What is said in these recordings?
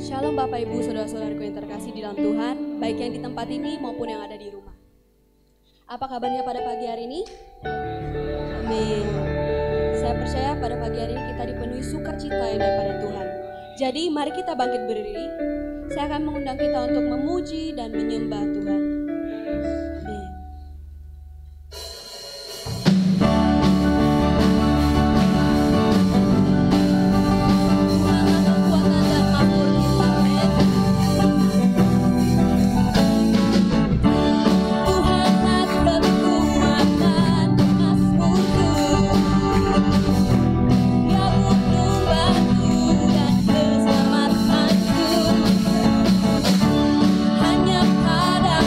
Shalom Bapak Ibu Saudara-saudaraku yang terkasih di dalam Tuhan, baik yang di tempat ini maupun yang ada di rumah. Apa kabarnya pada pagi hari ini? Amin. Saya percaya pada pagi hari ini kita dipenuhi sukacita yang daripada Tuhan. Jadi mari kita bangkit berdiri. Saya akan mengundang kita untuk memuji dan menyembah Tuhan. Amin. Hanya pada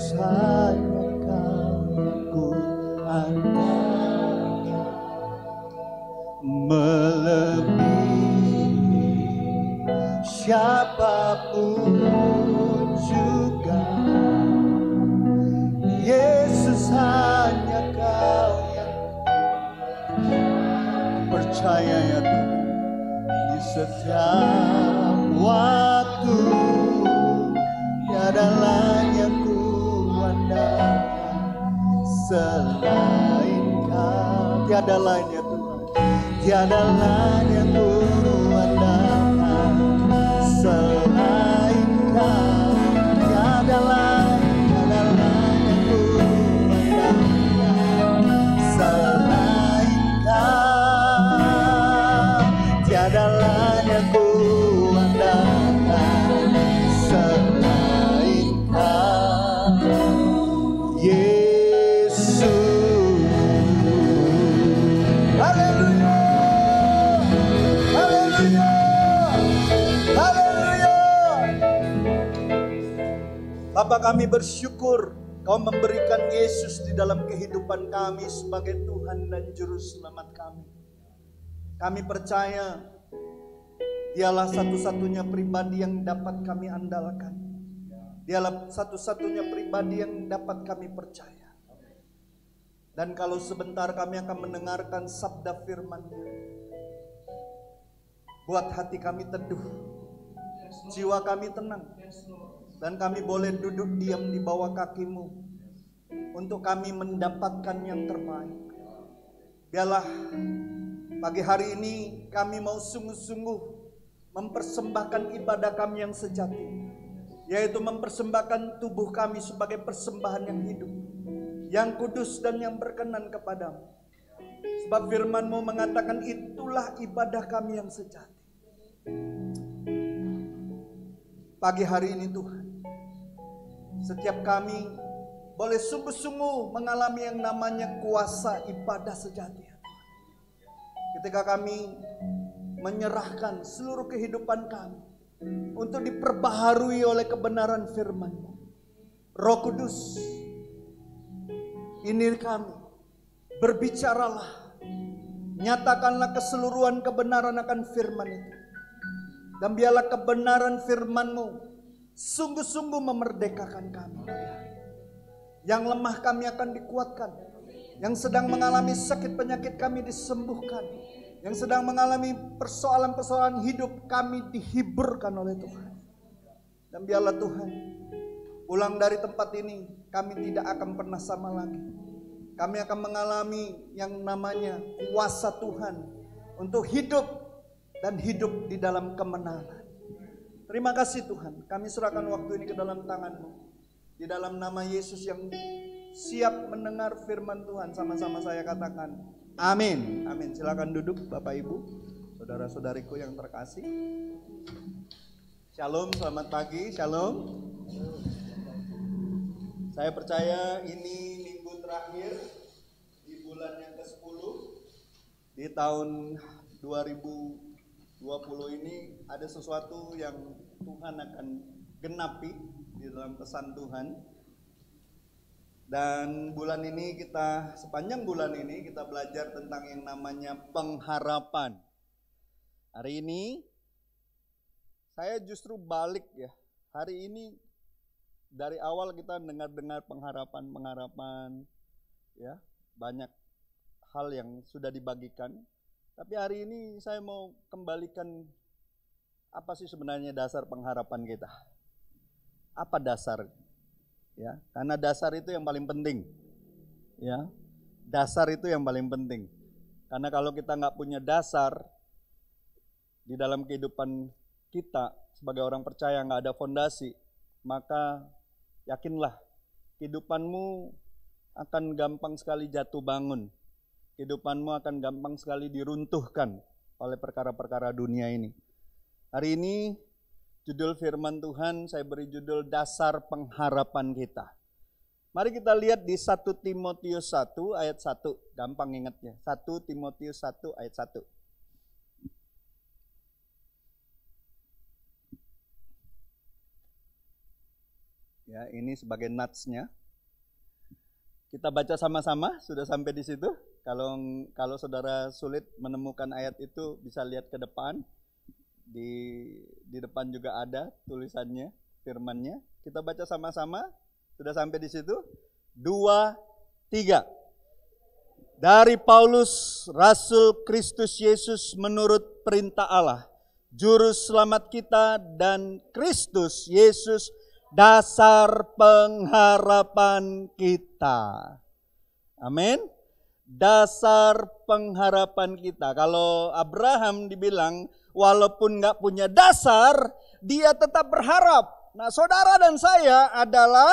Yesus hanya Kau yang ku andalkan, melebihi siapapun juga. Yesus hanya Kau yang percaya ya Tuhan. Di setiap waktu tiada lain yang ku andalkan selain Kau. Tiada lain ya Tuhan, tiada lain yang ku andalkan selain Kau. Tiada lain yang ku andalkan selain Kau. Tiada lain yang ku andalkan selain Kau, Yesus. Haleluya, haleluya, haleluya. Bapa, kami bersyukur Kau memberikan Yesus di dalam kehidupan kami sebagai Tuhan dan Juru Selamat kami. Kami percaya Dialah satu-satunya pribadi yang dapat kami andalkan. Dialah satu-satunya pribadi yang dapat kami percaya. Dan kalau sebentar kami akan mendengarkan sabda firman-Nya, buat hati kami teduh, jiwa kami tenang, dan kami boleh duduk diam di bawah kaki-Mu untuk kami mendapatkan yang terbaik. Biarlah pagi hari ini kami mau sungguh-sungguh mempersembahkan ibadah kami yang sejati, yaitu mempersembahkan tubuh kami sebagai persembahan yang hidup, yang kudus dan yang berkenan kepadamu. Sebab firman-Mu mengatakan itulah ibadah kami yang sejati. Pagi hari ini Tuhan, setiap kami boleh sungguh-sungguh mengalami yang namanya kuasa ibadah sejati. Ketika kami menyerahkan seluruh kehidupan kami untuk diperbaharui oleh kebenaran firman-Mu. Roh Kudus, ini kami, berbicaralah, nyatakanlah keseluruhan kebenaran akan firman itu. Dan biarlah kebenaran firman-Mu sungguh-sungguh memerdekakan kami. Yang lemah kami akan dikuatkan, yang sedang mengalami sakit penyakit kami disembuhkan, yang sedang mengalami persoalan-persoalan hidup kami dihiburkan oleh Tuhan. Dan biarlah Tuhan, pulang dari tempat ini kami tidak akan pernah sama lagi. Kami akan mengalami yang namanya kuasa Tuhan untuk hidup dan hidup di dalam kemenangan. Terima kasih Tuhan, kami serahkan waktu ini ke dalam tangan-Mu. Di dalam nama Yesus yang siap mendengar firman Tuhan, sama-sama saya katakan amin. Amin. Silakan duduk Bapak Ibu, saudara-saudariku yang terkasih. Shalom, selamat pagi. Shalom. Saya percaya ini minggu terakhir di bulan yang ke-10 di tahun 2020 ini, ada sesuatu yang Tuhan akan genapi di dalam pesan Tuhan. Dan bulan ini sepanjang bulan ini kita belajar tentang yang namanya pengharapan. Hari ini saya justru balik ya. Hari ini dari awal kita dengar pengharapan ya, banyak hal yang sudah dibagikan. Tapi hari ini saya mau kembalikan apa sih sebenarnya dasar pengharapan kita? Apa dasar? Ya, karena dasar itu yang paling penting. Ya, dasar itu yang paling penting. Karena kalau kita nggak punya dasar di dalam kehidupan kita sebagai orang percaya, nggak ada fondasi, maka yakinlah kehidupanmu akan gampang sekali jatuh bangun. Kehidupanmu akan gampang sekali diruntuhkan oleh perkara-perkara dunia ini. Hari ini judul firman Tuhan saya beri judul dasar pengharapan kita. Mari kita lihat di 1 Timotius 1 ayat 1. Gampang ingatnya. 1 Timotius 1 ayat 1. Ya, ini sebagai nuts-nya. Kita baca sama-sama, sudah sampai di situ. Kalau saudara sulit menemukan ayat itu, bisa lihat ke depan. Di depan juga ada tulisannya, firman-nya. Kita baca sama-sama, sudah sampai di situ. 2, 3. Dari Paulus, Rasul Kristus Yesus menurut perintah Allah, Juru Selamat kita, dan Kristus Yesus dasar pengharapan kita. Amin. Dasar pengharapan kita. Kalau Abraham dibilang walaupun nggak punya dasar, dia tetap berharap. Nah, saudara dan saya adalah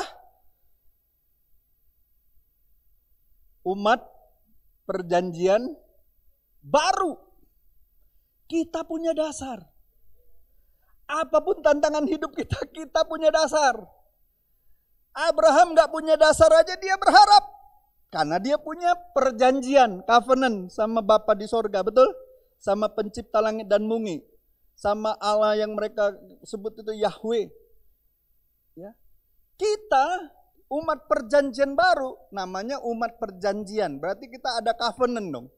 umat perjanjian baru. Kita punya dasar. Apapun tantangan hidup kita, kita punya dasar. Abraham gak punya dasar aja dia berharap. Karena dia punya perjanjian, covenant sama Bapa di sorga, betul? Sama pencipta langit dan bumi. Sama Allah yang mereka sebut itu Yahweh. Ya. Kita umat perjanjian baru, namanya umat perjanjian. Berarti kita ada covenant dong.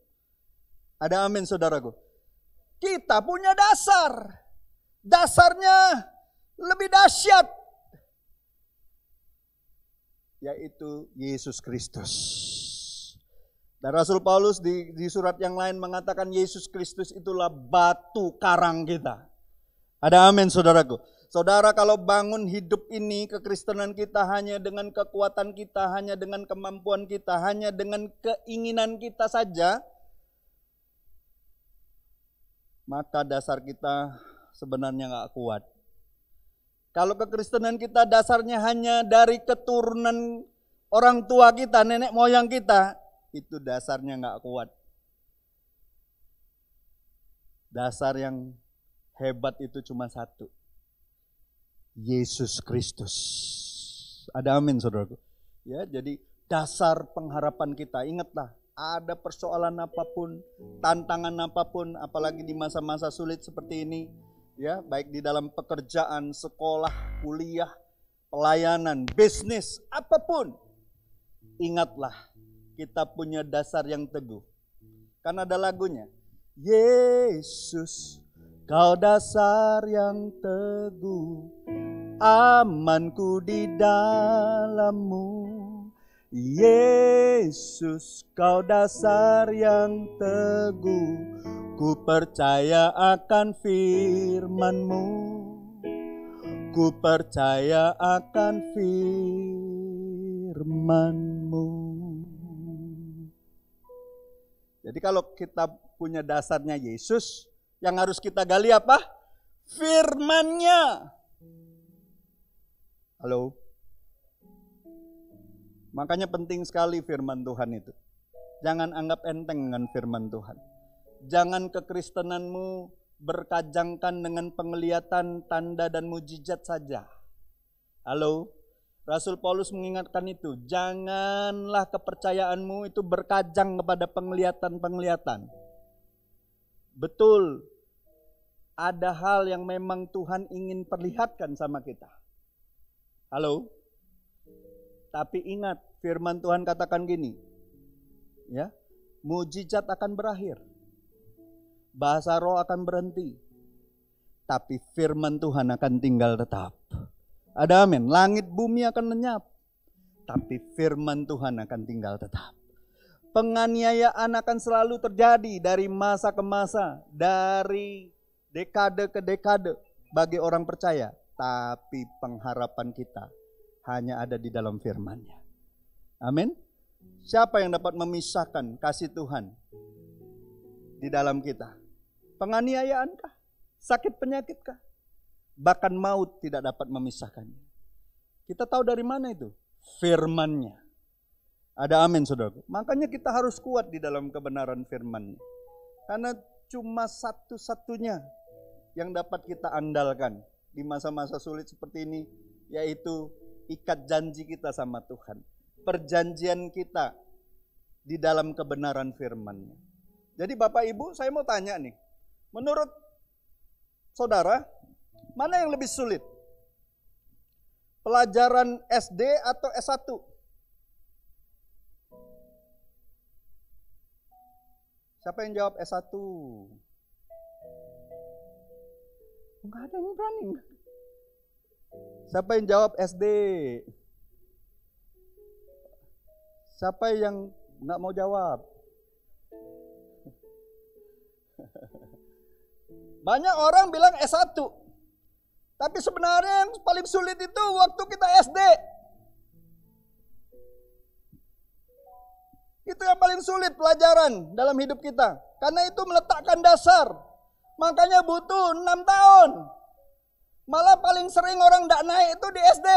Ada amin saudaraku. Kita punya dasar. Dasarnya lebih dahsyat, yaitu Yesus Kristus. Dan Rasul Paulus di surat yang lain mengatakan Yesus Kristus itulah batu karang kita. Ada amin saudaraku. Saudara, kalau bangun hidup ini, kekristenan kita hanya dengan kekuatan kita, hanya dengan kemampuan kita, hanya dengan keinginan kita saja, maka dasar kita sebenarnya gak kuat. Kalau kekristenan kita dasarnya hanya dari keturunan orang tua kita, nenek moyang kita, itu dasarnya gak kuat. Dasar yang hebat itu cuma satu. Yesus Kristus. Ada amin saudaraku. Ya, jadi dasar pengharapan kita, ingatlah, ada persoalan apapun, tantangan apapun, apalagi di masa-masa sulit seperti ini, ya, baik di dalam pekerjaan, sekolah, kuliah, pelayanan, bisnis, apapun. Ingatlah, kita punya dasar yang teguh. Karena ada lagunya. Yesus, kau dasar yang teguh, amanku di dalam-Mu. Yesus, kau dasar yang teguh, ku percaya akan firman-Mu, ku percaya akan firman-Mu. Jadi kalau kita punya dasarnya Yesus, yang harus kita gali apa? Firman-Nya. Halo? Makanya penting sekali firman Tuhan itu. Jangan anggap enteng dengan firman Tuhan. Jangan kekristenanmu berkajangkan dengan penglihatan, tanda dan mujizat saja. Halo? Rasul Paulus mengingatkan itu. Janganlah kepercayaanmu itu berkajang kepada penglihatan-penglihatan. Betul, ada hal yang memang Tuhan ingin perlihatkan sama kita. Halo? Tapi ingat, firman Tuhan katakan gini. Ya, mujizat akan berakhir. Bahasa roh akan berhenti. Tapi firman Tuhan akan tinggal tetap. Ada amin. Langit bumi akan lenyap. Tapi firman Tuhan akan tinggal tetap. Penganiayaan akan selalu terjadi dari masa ke masa. Dari dekade ke dekade bagi orang percaya. Tapi pengharapan kita hanya ada di dalam firman-Nya. Amin. Siapa yang dapat memisahkan kasih Tuhan di dalam kita? Penganiayaankah? Sakit penyakitkah? Bahkan maut tidak dapat memisahkannya. Kita tahu dari mana itu? Firman-Nya. Ada amin saudaraku. Makanya kita harus kuat di dalam kebenaran firman-Nya. Karena cuma satu-satunya yang dapat kita andalkan di masa-masa sulit seperti ini, yaitu ikat janji kita sama Tuhan. Perjanjian kita di dalam kebenaran firman-Nya. Jadi Bapak Ibu, saya mau tanya nih. Menurut saudara, mana yang lebih sulit? Pelajaran SD atau S1? Siapa yang jawab S1? Enggak ada yang berani. Siapa yang jawab SD? Siapa yang enggak mau jawab? Banyak orang bilang S1. Tapi sebenarnya yang paling sulit itu waktu kita SD. Itu yang paling sulit pelajaran dalam hidup kita. Karena itu meletakkan dasar. Makanya butuh 6 tahun. Malah paling sering orang tidak naik itu di SD.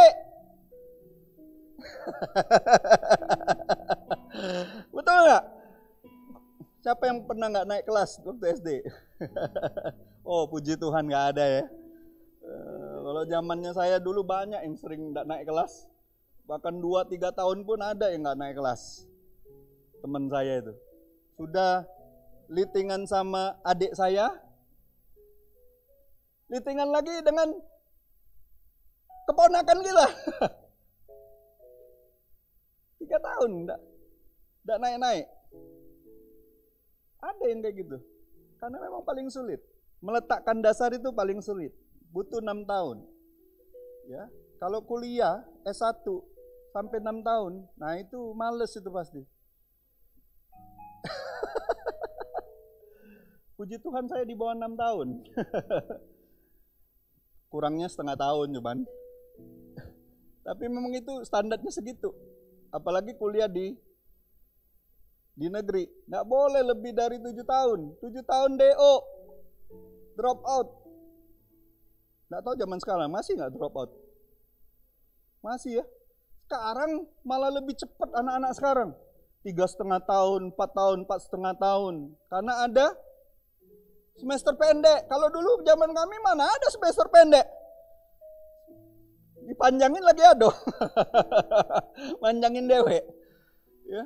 Betul nggak? Siapa yang pernah nggak naik kelas waktu SD? Oh, puji Tuhan nggak ada ya. Kalau zamannya saya dulu banyak yang sering nggak naik kelas. Bahkan 2-3 tahun pun ada yang nggak naik kelas. Teman saya itu. Sudah litingan sama adik saya. Litingan lagi dengan keponakan kita. 3 tahun nggak naik-naik. Ada yang kayak gitu. Karena memang paling sulit. Meletakkan dasar itu paling sulit. Butuh 6 tahun. Ya, kalau kuliah S1 sampai 6 tahun, nah itu males itu pasti. Puji Tuhan saya di bawah 6 tahun. Kurangnya setengah tahun cuman. Tapi memang itu standarnya segitu. Apalagi kuliah di negeri. Nggak boleh lebih dari 7 tahun. 7 tahun DO. Drop out. Nggak tahu zaman sekarang masih nggak drop out? Masih ya. Sekarang malah lebih cepat anak-anak sekarang. 3,5 tahun, 4 tahun, 4,5 tahun. Karena ada semester pendek. Kalau dulu zaman kami mana ada semester pendek. Dipanjangin lagi aduh. Panjangin dewe. Ya.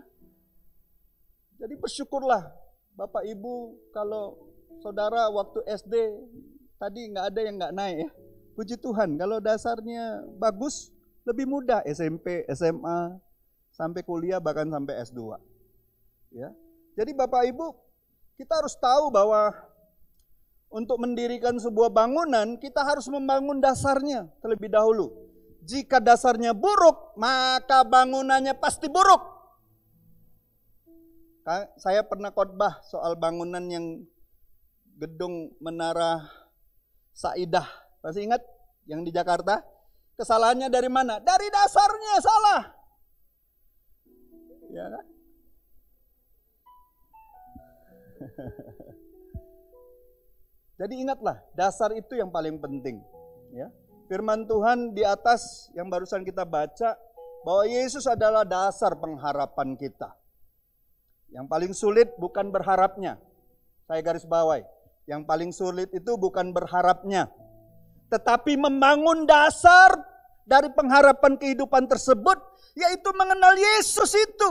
Jadi bersyukurlah Bapak Ibu kalau saudara waktu SD tadi nggak ada yang nggak naik ya. Puji Tuhan kalau dasarnya bagus lebih mudah SMP, SMA, sampai kuliah bahkan sampai S2. Ya. Jadi Bapak Ibu kita harus tahu bahwa untuk mendirikan sebuah bangunan kita harus membangun dasarnya terlebih dahulu. Jika dasarnya buruk maka bangunannya pasti buruk. Saya pernah khotbah soal bangunan yang gedung Menara Saidah. Masih ingat yang di Jakarta? Kesalahannya dari mana? Dari dasarnya salah. Ya kan? Jadi ingatlah, dasar itu yang paling penting. Ya. Firman Tuhan di atas yang barusan kita baca, bahwa Yesus adalah dasar pengharapan kita. Yang paling sulit bukan berharapnya. Saya garis bawahi. Yang paling sulit itu bukan berharapnya. Tetapi membangun dasar dari pengharapan kehidupan tersebut, yaitu mengenal Yesus itu.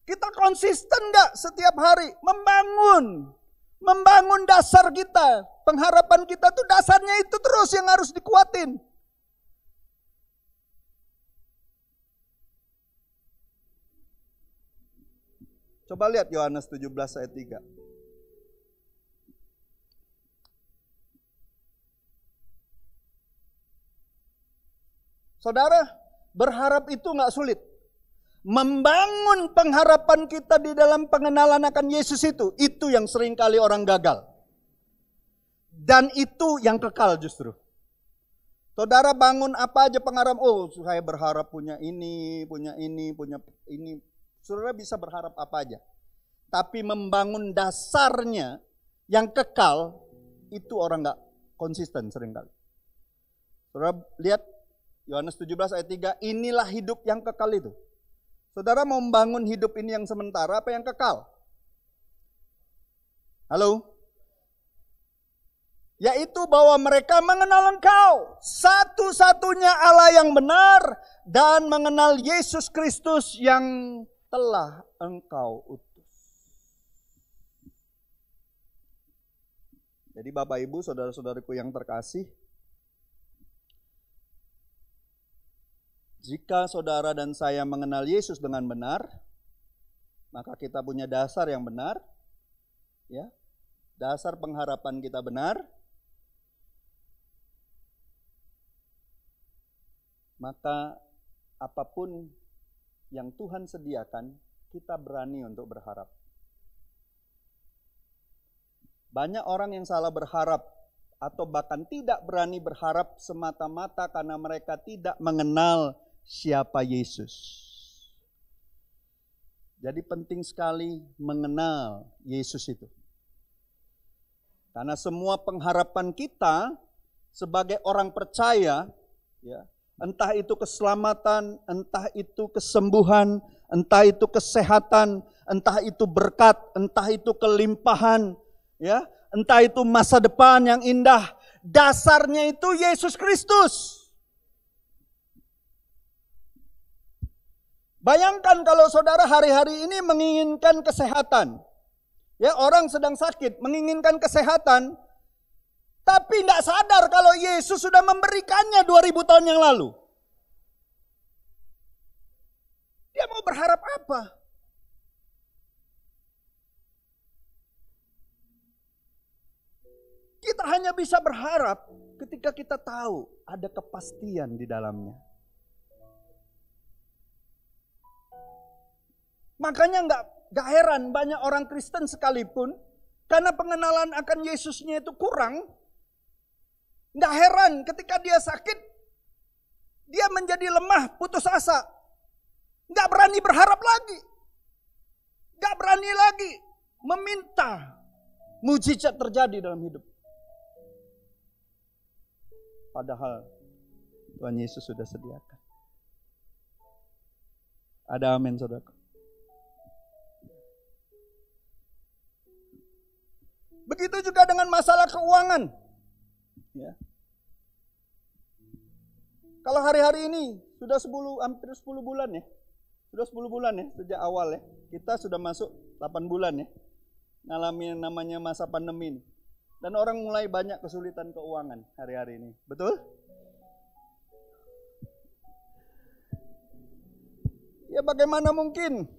Kita konsisten gak setiap hari membangun dasar kita. Pengharapan kita tuh dasarnya itu terus yang harus dikuatin. Coba lihat Yohanes 17 ayat 3. Saudara, berharap itu gak sulit. Membangun pengharapan kita di dalam pengenalan akan Yesus itu yang seringkali orang gagal. Dan itu yang kekal justru. Saudara bangun apa aja pengharapan, oh saya berharap punya ini, punya ini. Saudara bisa berharap apa aja. Tapi membangun dasarnya yang kekal, itu orang gak konsisten seringkali. Saudara lihat Yohanes 17 ayat 3, inilah hidup yang kekal itu. Saudara mau membangun hidup ini yang sementara apa yang kekal? Halo? Yaitu bahwa mereka mengenal Engkau, satu-satunya Allah yang benar, dan mengenal Yesus Kristus yang telah Engkau utus. Jadi Bapak Ibu, saudara-saudariku yang terkasih, Jika saudara dan saya mengenal Yesus dengan benar, maka kita punya dasar yang benar, ya. Dasar pengharapan kita benar, maka apapun yang Tuhan sediakan, kita berani untuk berharap. Banyak orang yang salah berharap atau bahkan tidak berani berharap semata-mata karena mereka tidak mengenal siapa Yesus. Jadi penting sekali mengenal Yesus itu. Karena semua pengharapan kita sebagai orang percaya, ya, entah itu keselamatan, entah itu kesembuhan, entah itu kesehatan, entah itu berkat, entah itu kelimpahan, ya, entah itu masa depan yang indah, dasarnya itu Yesus Kristus. Bayangkan kalau saudara hari-hari ini menginginkan kesehatan. Ya, orang sedang sakit, menginginkan kesehatan, tapi tidak sadar kalau Yesus sudah memberikannya 2000 tahun yang lalu. Dia mau berharap apa? Kita hanya bisa berharap ketika kita tahu ada kepastian di dalamnya. Makanya nggak heran banyak orang Kristen sekalipun, karena pengenalan akan Yesusnya itu kurang, nggak heran ketika dia sakit, dia menjadi lemah, putus asa, nggak berani berharap lagi, nggak berani lagi meminta mujizat terjadi dalam hidup. Padahal Tuhan Yesus sudah sediakan. Ada amin, saudara. Begitu juga dengan masalah keuangan. Ya. Kalau hari-hari ini sudah hampir 10 bulan ya. Sudah 10 bulan ya sejak awal ya. Kita sudah masuk 8 bulan ya. Ngalamin namanya masa pandemi ini. Dan orang mulai banyak kesulitan keuangan hari-hari ini. Betul? Ya bagaimana mungkin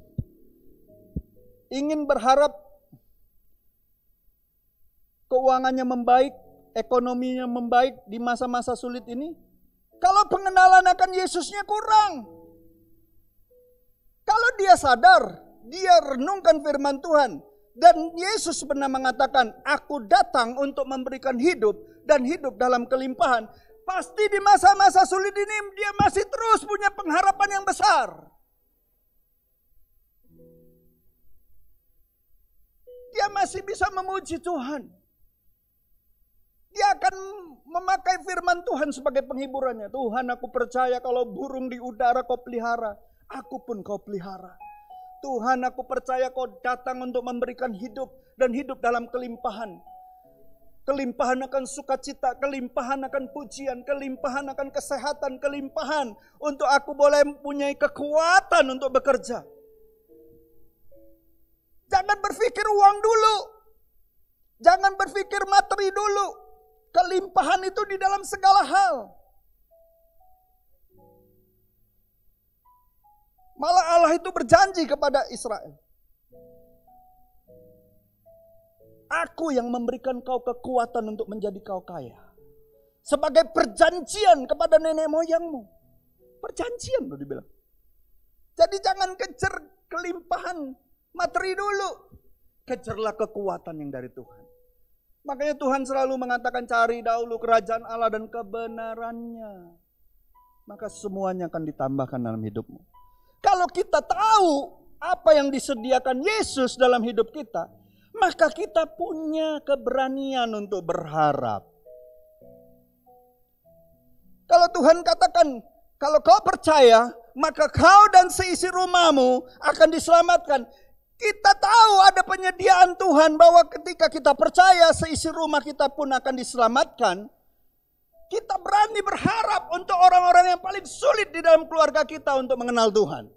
ingin berharap keuangannya membaik, ekonominya membaik di masa-masa sulit ini, kalau pengenalan akan Yesusnya kurang. Kalau dia sadar, dia renungkan firman Tuhan, dan Yesus pernah mengatakan, aku datang untuk memberikan hidup dan hidup dalam kelimpahan. Pasti di masa-masa sulit ini dia masih terus punya pengharapan yang besar. Dia masih bisa memuji Tuhan. Dia akan memakai firman Tuhan sebagai penghiburannya. Tuhan, aku percaya kalau burung di udara kau pelihara, aku pun kau pelihara. Tuhan, aku percaya kau datang untuk memberikan hidup dan hidup dalam kelimpahan. Kelimpahan akan sukacita, kelimpahan akan pujian, kelimpahan akan kesehatan, kelimpahan untuk aku boleh mempunyai kekuatan untuk bekerja. Jangan berpikir uang dulu. Jangan berpikir materi dulu. Kelimpahan itu di dalam segala hal. Malah Allah itu berjanji kepada Israel. Aku yang memberikan kau kekuatan untuk menjadi kau kaya. Sebagai perjanjian kepada nenek moyangmu. Perjanjian loh dibilang. Jadi jangan kejar kelimpahan materi dulu. Kejarlah kekuatan yang dari Tuhan. Makanya Tuhan selalu mengatakan cari dahulu kerajaan Allah dan kebenarannya. Maka semuanya akan ditambahkan dalam hidupmu. Kalau kita tahu apa yang disediakan Yesus dalam hidup kita, maka kita punya keberanian untuk berharap. Kalau Tuhan katakan, kalau kau percaya, maka kau dan seisi rumahmu akan diselamatkan. Kita tahu ada penyediaan Tuhan bahwa ketika kita percaya seisi rumah kita pun akan diselamatkan. Kita berani berharap untuk orang-orang yang paling sulit di dalam keluarga kita untuk mengenal Tuhan.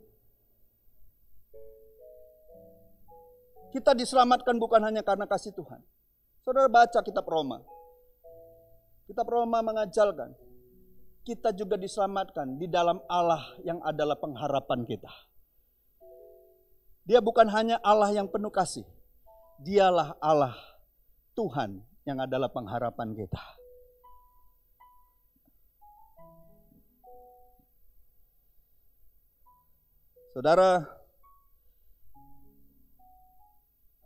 Kita diselamatkan bukan hanya karena kasih Tuhan. Saudara baca kitab Roma. Kitab Roma mengajarkan kita juga diselamatkan di dalam Allah yang adalah pengharapan kita. Dia bukan hanya Allah yang penuh kasih. Dialah Allah, Tuhan yang adalah pengharapan kita. Saudara,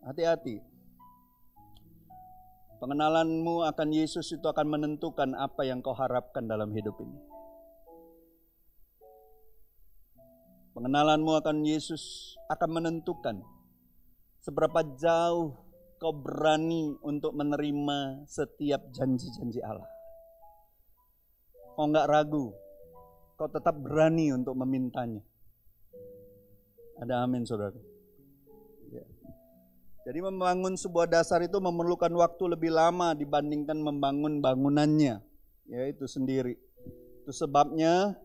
hati-hati. Pengenalanmu akan Yesus itu akan menentukan apa yang kau harapkan dalam hidup ini. Pengenalanmu akan Yesus akan menentukan seberapa jauh kau berani untuk menerima setiap janji-janji Allah. Kau enggak ragu, kau tetap berani untuk memintanya. Ada amin, saudara. Ya. Jadi membangun sebuah dasar itu memerlukan waktu lebih lama dibandingkan membangun bangunannya. Ya, itu sendiri. Itu sebabnya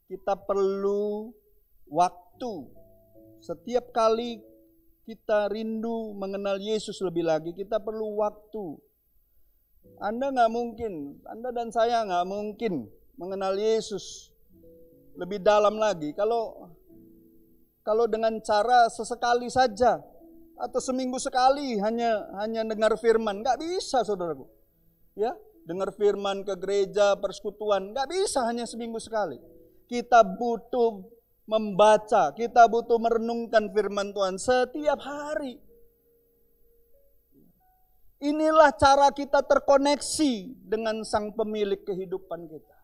kita perlu waktu. Setiap kali kita rindu mengenal Yesus lebih lagi, kita perlu waktu. Anda nggak mungkin, Anda dan saya nggak mungkin mengenal Yesus lebih dalam lagi kalau dengan cara sesekali saja atau seminggu sekali hanya dengar firman, nggak bisa, saudaraku. Ya, dengar firman ke gereja, persekutuan, nggak bisa hanya seminggu sekali. Kita butuh membaca, kita butuh merenungkan firman Tuhan setiap hari. Inilah cara kita terkoneksi dengan Sang Pemilik kehidupan kita.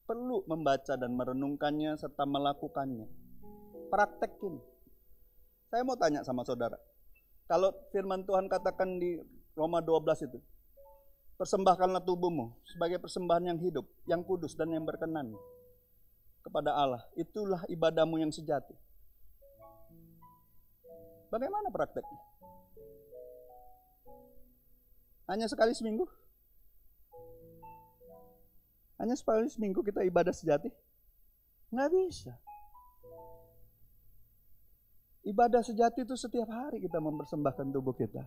Perlu membaca dan merenungkannya serta melakukannya. Praktekin. Saya mau tanya sama saudara. Kalau firman Tuhan katakan di Roma 12 itu, persembahkanlah tubuhmu sebagai persembahan yang hidup, yang kudus dan yang berkenan kepada Allah. Itulah ibadahmu yang sejati. Bagaimana prakteknya? Hanya sekali seminggu? Hanya sekali seminggu kita ibadah sejati? Nggak bisa. Ibadah sejati itu setiap hari kita mempersembahkan tubuh kita.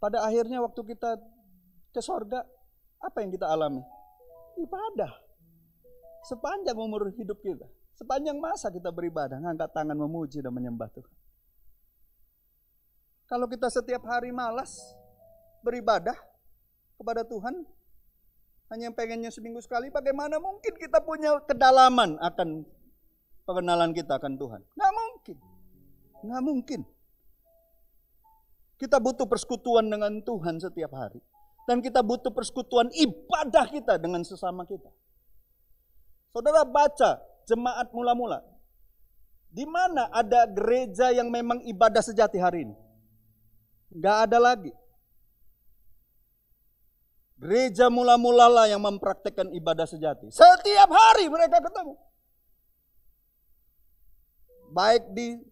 Pada akhirnya waktu kita ke sorga, apa yang kita alami? Ibadah. Sepanjang umur hidup kita, sepanjang masa kita beribadah, ngangkat tangan memuji dan menyembah Tuhan. Kalau kita setiap hari malas beribadah kepada Tuhan, hanya pengennya seminggu sekali, bagaimana mungkin kita punya kedalaman akan pengenalan kita akan Tuhan? Nggak mungkin. Nggak mungkin. Kita butuh persekutuan dengan Tuhan setiap hari. Dan kita butuh persekutuan ibadah kita dengan sesama kita. Saudara baca jemaat mula-mula. Di mana ada gereja yang memang ibadah sejati hari ini? Nggak ada lagi. Gereja mula-mula lah yang mempraktekkan ibadah sejati. Setiap hari mereka ketemu. Baik di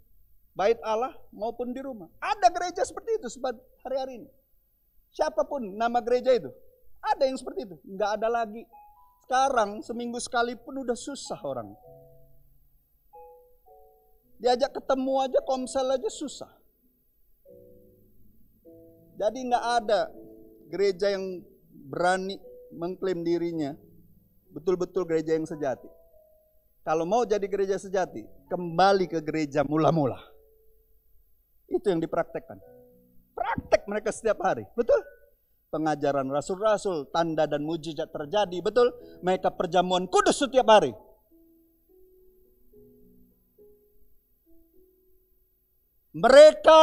bait Allah maupun di rumah. Ada gereja seperti itu hari-hari ini. Siapapun nama gereja itu. Ada yang seperti itu. Nggak ada lagi. Sekarang seminggu sekali pun udah susah orang. Diajak ketemu aja, komsel aja susah. Jadi nggak ada gereja yang berani mengklaim dirinya betul-betul gereja yang sejati. Kalau mau jadi gereja sejati, kembali ke gereja mula-mula. Itu yang dipraktekkan. Praktek mereka setiap hari, betul? Pengajaran rasul-rasul, tanda dan mujizat terjadi, betul? Mereka perjamuan kudus setiap hari. Mereka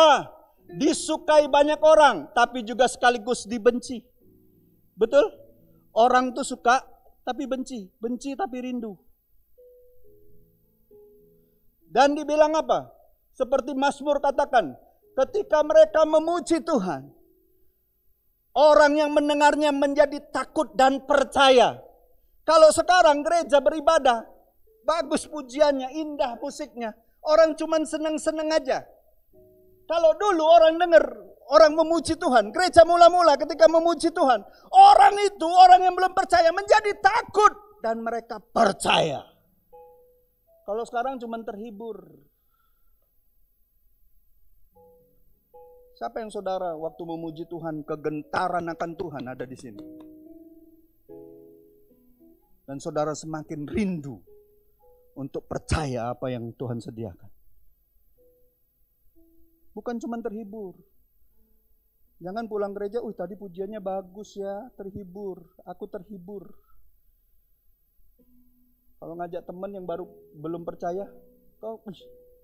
disukai banyak orang, tapi juga sekaligus dibenci. Betul? Orang tuh suka, tapi benci. Benci tapi rindu. Dan dibilang apa? Seperti Mazmur katakan, ketika mereka memuji Tuhan, orang yang mendengarnya menjadi takut dan percaya. Kalau sekarang gereja beribadah, bagus pujiannya, indah musiknya, orang cuman seneng-seneng aja. Kalau dulu orang dengar, orang memuji Tuhan, gereja mula-mula ketika memuji Tuhan, orang itu, orang yang belum percaya menjadi takut dan mereka percaya. Kalau sekarang cuma terhibur. Siapa yang saudara waktu memuji Tuhan, kegentaran akan Tuhan ada di sini. Dan saudara semakin rindu untuk percaya apa yang Tuhan sediakan. Bukan cuma terhibur. Jangan pulang gereja, tadi pujiannya bagus ya, terhibur. Aku terhibur. Kalau ngajak teman yang baru belum percaya,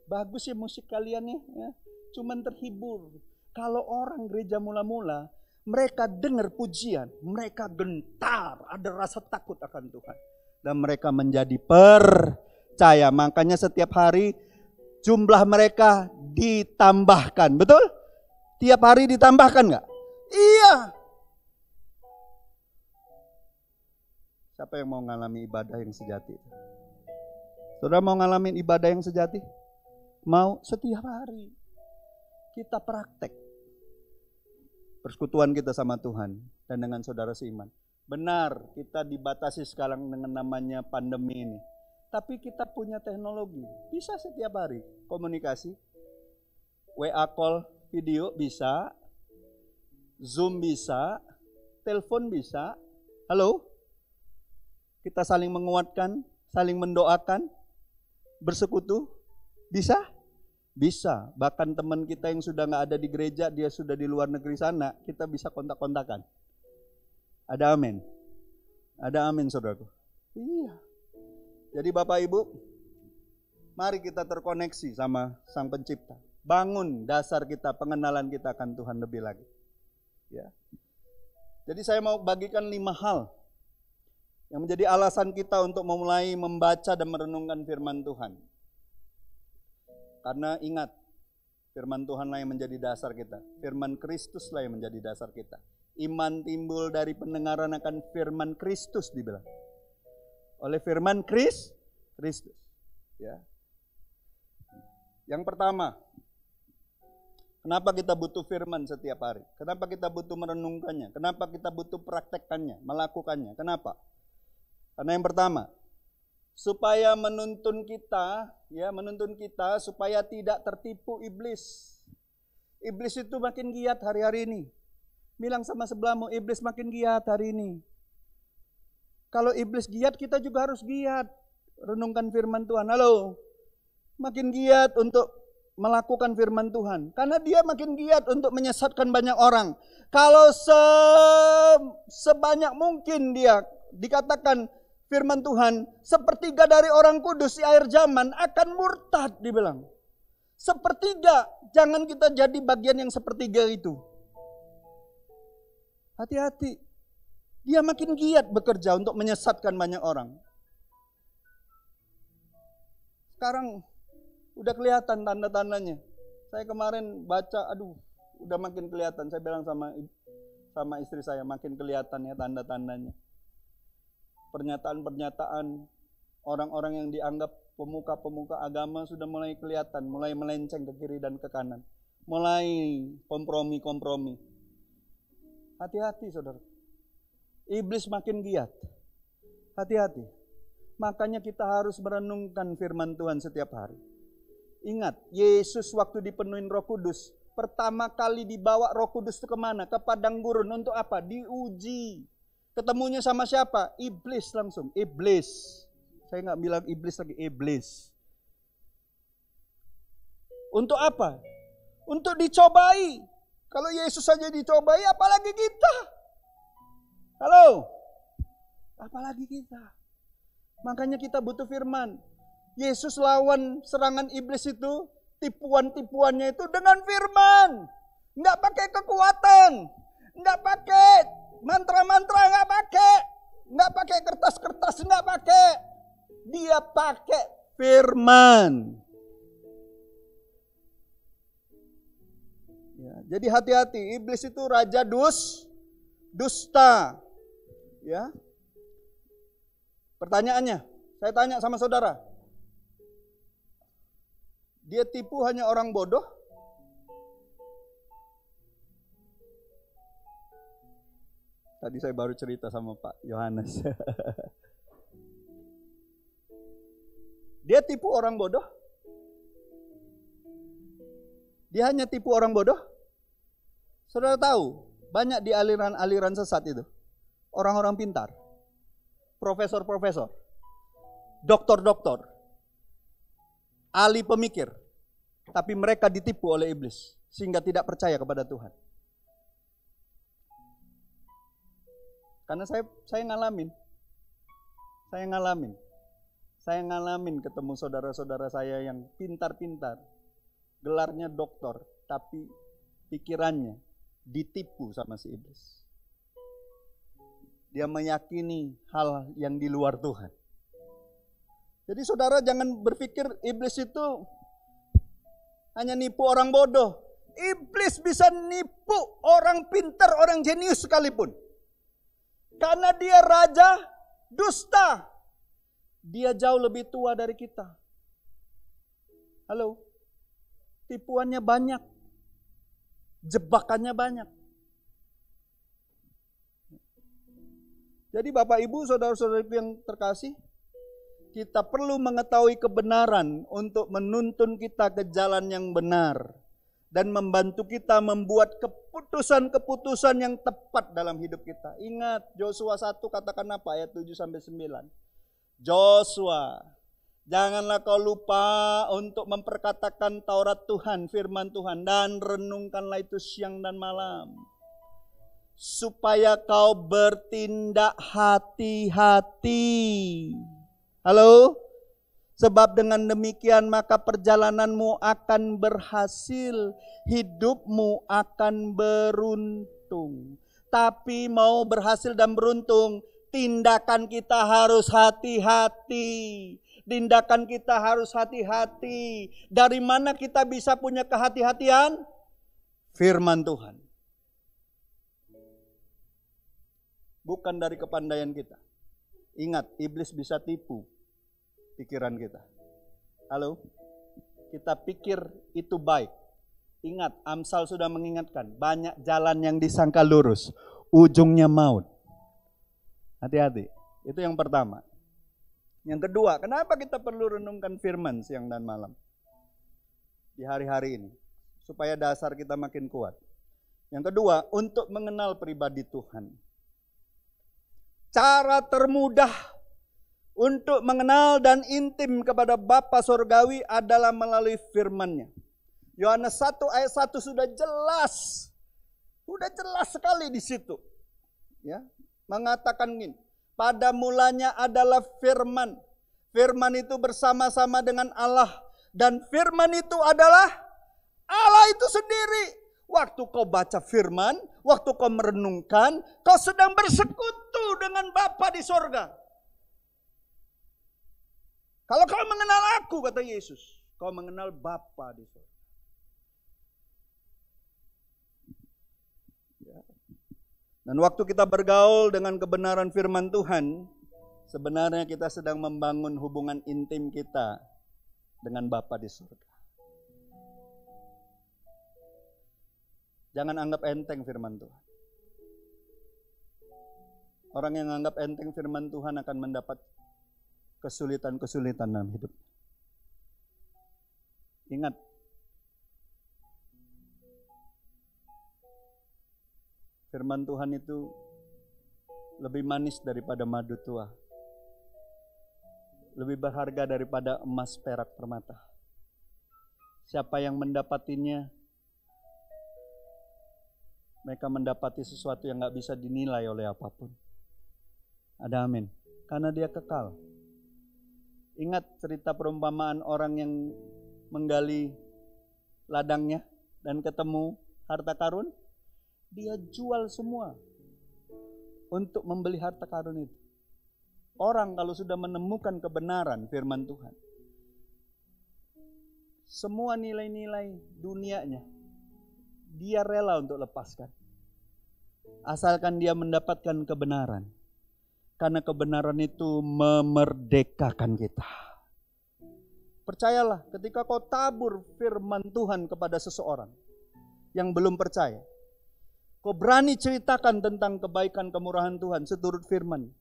bagus ya musik kalian nih, ya. Cuman terhibur. Kalau orang gereja mula-mula, mereka dengar pujian, mereka gentar, ada rasa takut akan Tuhan. Dan mereka menjadi percaya. Makanya setiap hari jumlah mereka ditambahkan. Betul? Tiap hari ditambahkan nggak? Iya. Siapa yang mau ngalami ibadah yang sejati? Saudara mau ngalamin ibadah yang sejati? Mau setiap hari. Kita praktek persekutuan kita sama Tuhan dan dengan saudara seiman. Benar, kita dibatasi sekarang dengan namanya pandemi ini. Tapi kita punya teknologi. Bisa setiap hari komunikasi. WA call video bisa. Zoom bisa. Telepon bisa. Halo? Kita saling menguatkan, saling mendoakan, bersekutu. Bisa? Bisa. Bahkan teman kita yang sudah nggak ada di gereja, dia sudah di luar negeri sana, kita bisa kontak-kontakan. Ada amin? Ada amin, saudaraku? Iya. Jadi Bapak Ibu, mari kita terkoneksi sama Sang Pencipta. Bangun dasar kita, pengenalan kita akan Tuhan lebih lagi. Ya. Jadi saya mau bagikan 5 hal yang menjadi alasan kita untuk memulai membaca dan merenungkan firman Tuhan. Karena ingat, firman Tuhanlah yang menjadi dasar kita. Firman Kristuslah yang menjadi dasar kita. Iman timbul dari pendengaran akan firman Kristus dibilang. Oleh firman Kristus. Ya. Yang pertama, kenapa kita butuh firman setiap hari? Kenapa kita butuh merenungkannya? Kenapa kita butuh praktekkannya, melakukannya? Kenapa? Karena yang pertama, supaya menuntun kita supaya tidak tertipu iblis. Iblis itu makin giat hari-hari ini. Bilang sama sebelahmu, iblis makin giat hari ini. Kalau iblis giat, kita juga harus giat. Renungkan firman Tuhan. Halo. Makin giat untuk melakukan firman Tuhan. Karena dia makin giat untuk menyesatkan banyak orang. Kalau sebanyak mungkin dia dikatakan firman Tuhan, sepertiga dari orang kudus di akhir zaman akan murtad, dibilang. Sepertiga, jangan kita jadi bagian yang sepertiga itu. Hati-hati. Dia makin giat bekerja untuk menyesatkan banyak orang. Sekarang udah kelihatan tanda-tandanya. Saya kemarin baca, udah makin kelihatan. Saya bilang sama istri saya, makin kelihatan ya tanda-tandanya. Pernyataan-pernyataan orang-orang yang dianggap pemuka-pemuka agama sudah mulai kelihatan, mulai melenceng ke kiri dan ke kanan. Mulai kompromi-kompromi. Hati-hati saudara. Iblis makin giat. Hati-hati. Makanya kita harus merenungkan firman Tuhan setiap hari. Ingat, Yesus waktu dipenuhin Roh Kudus, pertama kali dibawa Roh Kudus itu kemana? Ke padang gurun. Untuk apa? Diuji. Ketemunya sama siapa? Iblis langsung. Iblis. Saya nggak bilang iblis lagi, iblis. Untuk apa? Untuk dicobai. Kalau Yesus saja dicobai, apalagi kita? Halo? Apalagi kita? Makanya kita butuh firman. Yesus lawan serangan iblis itu, tipuan-tipuannya itu dengan firman. Nggak pakai kekuatan. Nggak pakai mantra-mantra, nggak pakai kertas-kertas, nggak pakai. Dia pakai firman. Ya, jadi hati-hati, iblis itu raja dusta. Ya. Pertanyaannya, saya tanya sama saudara. Dia tipu hanya orang bodoh? Tadi saya baru cerita sama Pak Yohanes. Dia tipu orang bodoh? Dia hanya tipu orang bodoh? Saudara tahu, banyak di aliran-aliran sesat itu orang-orang pintar, profesor-profesor, doktor-doktor, ahli pemikir, tapi mereka ditipu oleh iblis sehingga tidak percaya kepada Tuhan. Karena saya ngalamin ketemu saudara-saudara saya yang pintar-pintar, gelarnya doktor, tapi pikirannya ditipu sama si iblis. Dia meyakini hal yang di luar Tuhan. Jadi saudara jangan berpikir iblis itu hanya nipu orang bodoh. Iblis bisa nipu orang pintar, orang jenius sekalipun. Karena dia raja dusta. Dia jauh lebih tua dari kita. Halo? Tipuannya banyak. Jebakannya banyak. Jadi Bapak Ibu, saudara-saudara yang terkasih, kita perlu mengetahui kebenaran untuk menuntun kita ke jalan yang benar. Dan membantu kita membuat keputusan-keputusan yang tepat dalam hidup kita. Ingat, Yosua 1 katakan apa? Ayat 7-9. Joshua, janganlah kau lupa untuk memperkatakan Taurat Tuhan, firman Tuhan, dan renungkanlah itu siang dan malam. Supaya kau bertindak hati-hati. Halo? Sebab dengan demikian maka perjalananmu akan berhasil, hidupmu akan beruntung. Tapi mau berhasil dan beruntung, tindakan kita harus hati-hati. Tindakan kita harus hati-hati. Dari mana kita bisa punya kehati-hatian? Firman Tuhan. Bukan dari kepandaian kita. Ingat, iblis bisa tipu pikiran kita. Halo? Kita pikir itu baik. Ingat, Amsal sudah mengingatkan, banyak jalan yang disangka lurus, ujungnya maut. Hati-hati. Itu yang pertama. Yang kedua, kenapa kita perlu renungkan firman siang dan malam? Di hari-hari ini. Supaya dasar kita makin kuat. Yang kedua, untuk mengenal pribadi Tuhan. Cara termudah untuk mengenal dan intim kepada Bapa Sorgawi adalah melalui firman-Nya. Yohanes 1 ayat 1 sudah jelas. Sudah jelas sekali di situ. Ya, mengatakan gini, pada mulanya adalah firman. Firman itu bersama-sama dengan Allah. Dan firman itu adalah Allah itu sendiri. Waktu kau baca firman, waktu kau merenungkan, kau sedang bersekutu dengan Bapa di sorga. Kalau kau mengenal aku, kata Yesus, kau mengenal Bapa di sorga. Ya. Dan waktu kita bergaul dengan kebenaran firman Tuhan, sebenarnya kita sedang membangun hubungan intim kita dengan Bapa di surga. Jangan anggap enteng firman Tuhan. Orang yang anggap enteng firman Tuhan akan mendapat kesulitan-kesulitan dalam hidup. Ingat, firman Tuhan itu lebih manis daripada madu tua. Lebih berharga daripada emas, perak, permata. Siapa yang mendapatinya, mereka mendapati sesuatu yang gak bisa dinilai oleh apapun. Ada amin. Karena dia kekal. Ingat cerita perumpamaan orang yang menggali ladangnya dan ketemu harta karun? Dia jual semua untuk membeli harta karun itu. Orang kalau sudah menemukan kebenaran firman Tuhan, semua nilai-nilai dunianya dia rela untuk lepaskan. Asalkan dia mendapatkan kebenaran. Karena kebenaran itu memerdekakan kita. Percayalah, ketika kau tabur firman Tuhan kepada seseorang yang belum percaya, kau berani ceritakan tentang kebaikan kemurahan Tuhan seturut firman.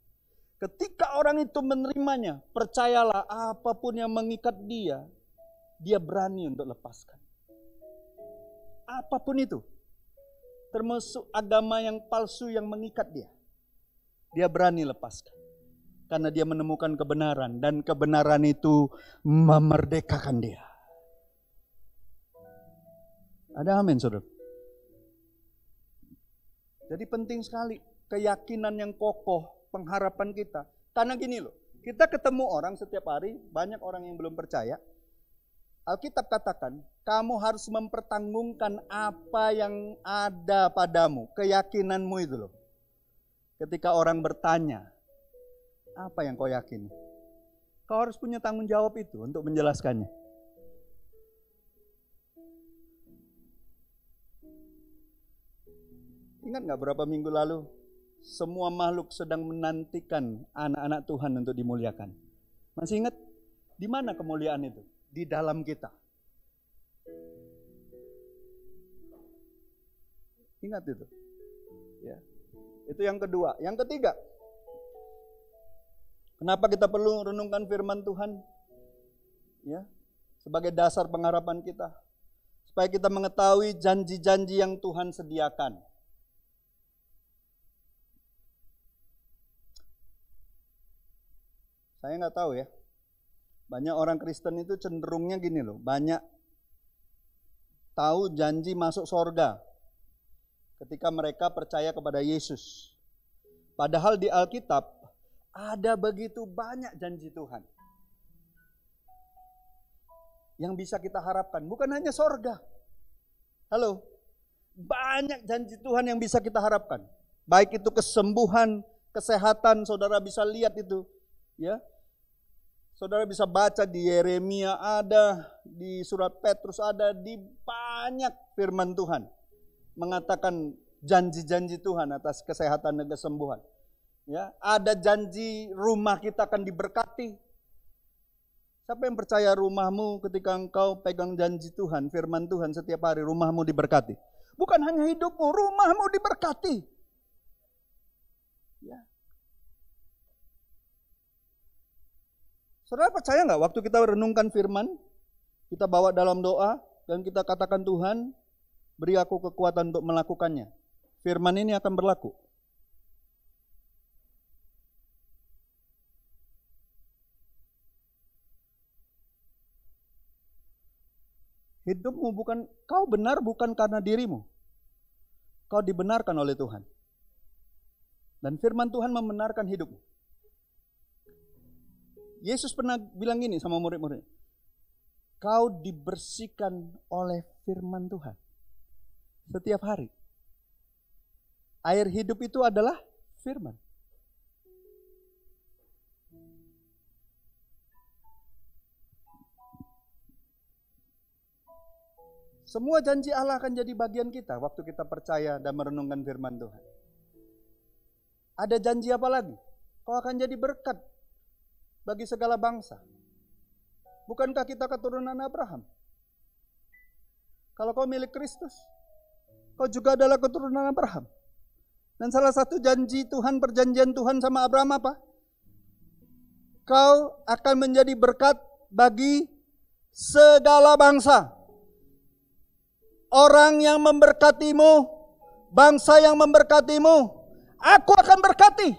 Ketika orang itu menerimanya, percayalah apapun yang mengikat dia, dia berani untuk lepaskan. Apapun itu. termasuk agama yang palsu yang mengikat dia. Dia berani lepaskan. Karena dia menemukan kebenaran. Dan kebenaran itu memerdekakan dia. Ada amin, saudara? Jadi penting sekali keyakinan yang kokoh, pengharapan kita. Karena gini loh, kita ketemu orang setiap hari, banyak orang yang belum percaya. Alkitab katakan, kamu harus mempertanggungkan apa yang ada padamu, keyakinanmu itu loh. Ketika orang bertanya, apa yang kau yakini? Kau harus punya tanggung jawab itu untuk menjelaskannya. Ingat gak berapa minggu lalu, semua makhluk sedang menantikan anak-anak Tuhan untuk dimuliakan. Masih ingat? Di mana kemuliaan itu? Di dalam kita. Ingat itu. Ya. Itu yang kedua. Yang ketiga, kenapa kita perlu renungkan firman Tuhan? Ya, sebagai dasar pengharapan kita. Supaya kita mengetahui janji-janji yang Tuhan sediakan. Saya nggak tahu ya. Banyak orang Kristen itu cenderungnya gini loh. Banyak tahu janji masuk sorga ketika mereka percaya kepada Yesus. Padahal di Alkitab ada begitu banyak janji Tuhan yang bisa kita harapkan. Bukan hanya sorga. Halo. Banyak janji Tuhan yang bisa kita harapkan. Baik itu kesembuhan, kesehatan, saudara bisa lihat itu. Ya, saudara bisa baca di Yeremia ada, di surat Petrus ada, di banyak firman Tuhan mengatakan janji-janji Tuhan atas kesehatan dan kesembuhan. Ya, ada janji rumah kita akan diberkati. Siapa yang percaya rumahmu ketika engkau pegang janji Tuhan, firman Tuhan setiap hari rumahmu diberkati? Bukan hanya hidupmu, rumahmu diberkati. Ya. Saudara percaya nggak waktu kita renungkan firman, kita bawa dalam doa, dan kita katakan Tuhan, beri aku kekuatan untuk melakukannya. Firman ini akan berlaku. Hidupmu bukan, kau benar bukan karena dirimu. Kau dibenarkan oleh Tuhan. Dan firman Tuhan membenarkan hidupmu. Yesus pernah bilang gini sama murid-murid. Kau dibersihkan oleh firman Tuhan. Setiap hari. Air hidup itu adalah firman. Semua janji Allah akan jadi bagian kita waktu kita percaya dan merenungkan firman Tuhan. Ada janji apa lagi? Kau akan jadi berkat bagi segala bangsa. Bukankah kita keturunan Abraham? Kalau kau milik Kristus, kau juga adalah keturunan Abraham. Dan salah satu janji Tuhan, perjanjian Tuhan sama Abraham apa? Kau akan menjadi berkat bagi segala bangsa. Orang yang memberkatimu, bangsa yang memberkatimu, aku akan berkati.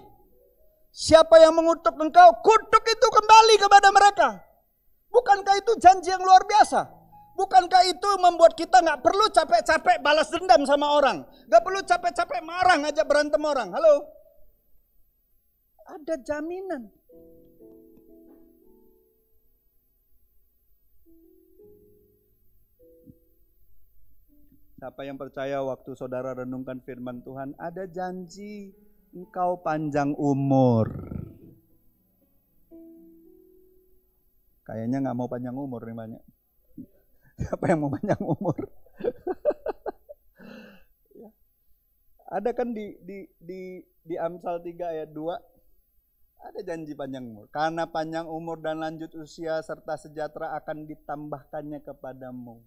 Siapa yang mengutuk engkau, kutuk itu kembali kepada mereka. Bukankah itu janji yang luar biasa? Bukankah itu membuat kita gak perlu capek-capek balas dendam sama orang? Gak perlu capek-capek marah ngajak berantem orang. Halo? Ada jaminan. Siapa yang percaya waktu saudara renungkan firman Tuhan, ada janji engkau panjang umur. Kayaknya gak mau panjang umur nih banyak. Siapa yang mau panjang umur? Ada kan di Amsal 3 ayat 2, ada janji panjang umur. Karena panjang umur dan lanjut usia serta sejahtera akan ditambahkannya kepadamu.